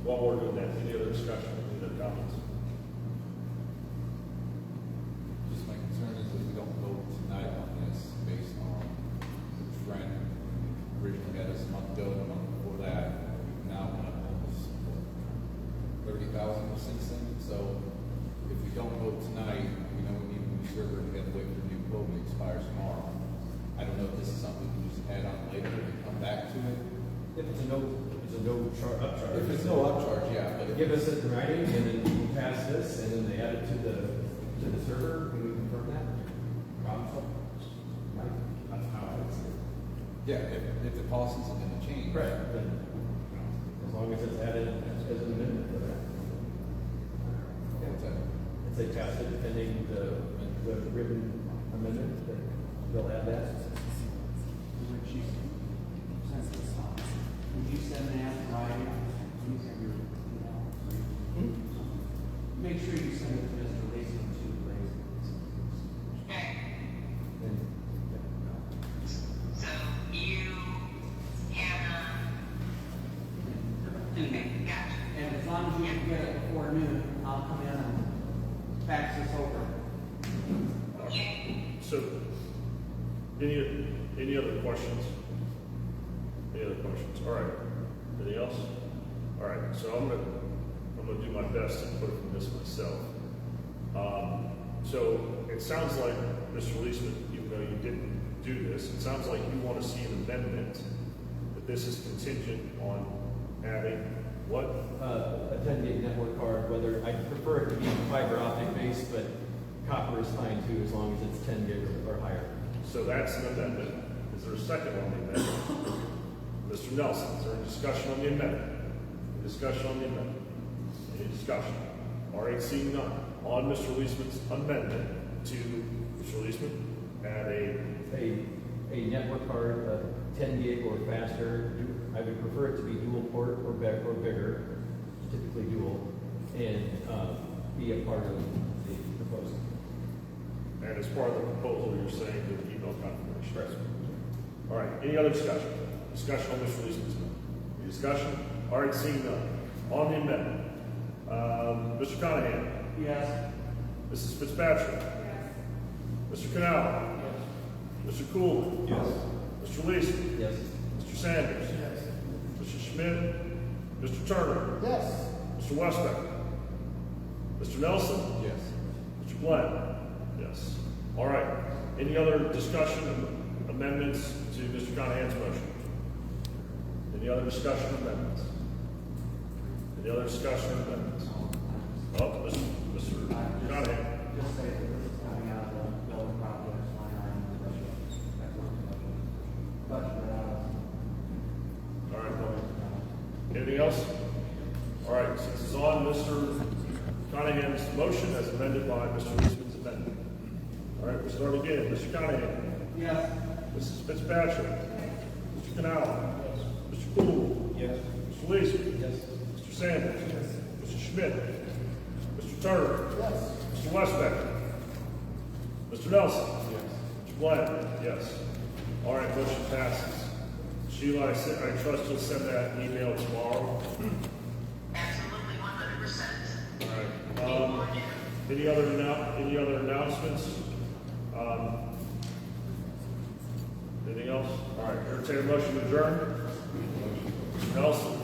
while we're doing that, any other discussion, any other comments? Just my concern is that we don't vote tonight on this based on the trend. Originally had us a month ago, and a month before that, now went up almost 30,000 since then. So if we don't vote tonight, we know we need a new server, we have to wait for the new quote that expires tomorrow. I don't know if this is something we can just add on later and come back to it. If it's a no upcharge. If it's no upcharge, yeah, but Give us it in writing, and then we pass this, and then they add it to the server, and we confirm that. Problem solved. Right? That's how I would see it. yeah, if the policies are gonna change. Right. Then, as long as it's added as an amendment to that. What's that? If they pass it pending the written amendment, then they'll add that. When she sends this on, would you send that in writing? You send your, make sure you send it to Mr. Lacy too, please. Okay, And, so you have, okay, gotcha. And as long as you can get it before noon, I'll come in and fax this over. So, any other questions? Any other questions? All right. Anything else? All right. So I'm gonna do my best to put from this myself. So it sounds like, Mr. Leisman, even though you didn't do this, it sounds like you want to see an amendment that this is contingent on adding what? a 10 gig network card, whether, I prefer it to be fiber optic based, but copper is fine too, as long as it's 10 gig or higher. So that's an amendment. Is there a second on the amendment? Mr. Nelson, is there any discussion on the amendment? Any discussion on the amendment? Any discussion? All right, seeing none. On Mr. Leisman's amendment to, Mr. Leisman, add A network card, 10 gig or faster. I would prefer it to be dual port or bigger, typically dual, and be a part of the proposal. and as part of the proposal, you're saying the email confirmation. Right. All right, any other discussion? Discussion on Mr. Leisman's amendment? Any discussion? All right, seeing none. On the amendment, Mr. Conahan? Yes. Mrs. Fitzpatrick? Yes. Mr. Canal? Yes. Mr. Coolman? Yes. Mr. Leeson? Yes. Mr. Sanders? Yes. Mr. Schmidt? Mr. Turner? Yes. Mr. Westbeck? Mr. Nelson? Yes. Mr. Glenn? Yes. All right. Any other discussion, amendments to Mr. Conahan's motion? Any other discussion, amendments? Any other discussion, amendments? Oh, Mr. Conahan. Just say that this is coming out of the building projects line item. That's not budget it out. All right. Anything else? All right. Since it's on Mr. Conahan's motion as amended by Mr. Leisman's amendment. All right, we'll start again. Mr. Conahan. Yes. Mrs. Fitzpatrick. Mr. Canal. Mr. Poole. Yes. Mr. Leeson. Yes. Mr. Sanders. Mr. Schmidt. Mr. Turner. Yes. Mr. Westbeck. Mr. Nelson. Yes. Mr. Glenn. Yes. All right, motion passes. Sheila, I trust you'll send that email tomorrow. Absolutely, 100%. All right. Any other announcements? Anything else? All right, entertain a motion to adjourn. Mr. Nelson.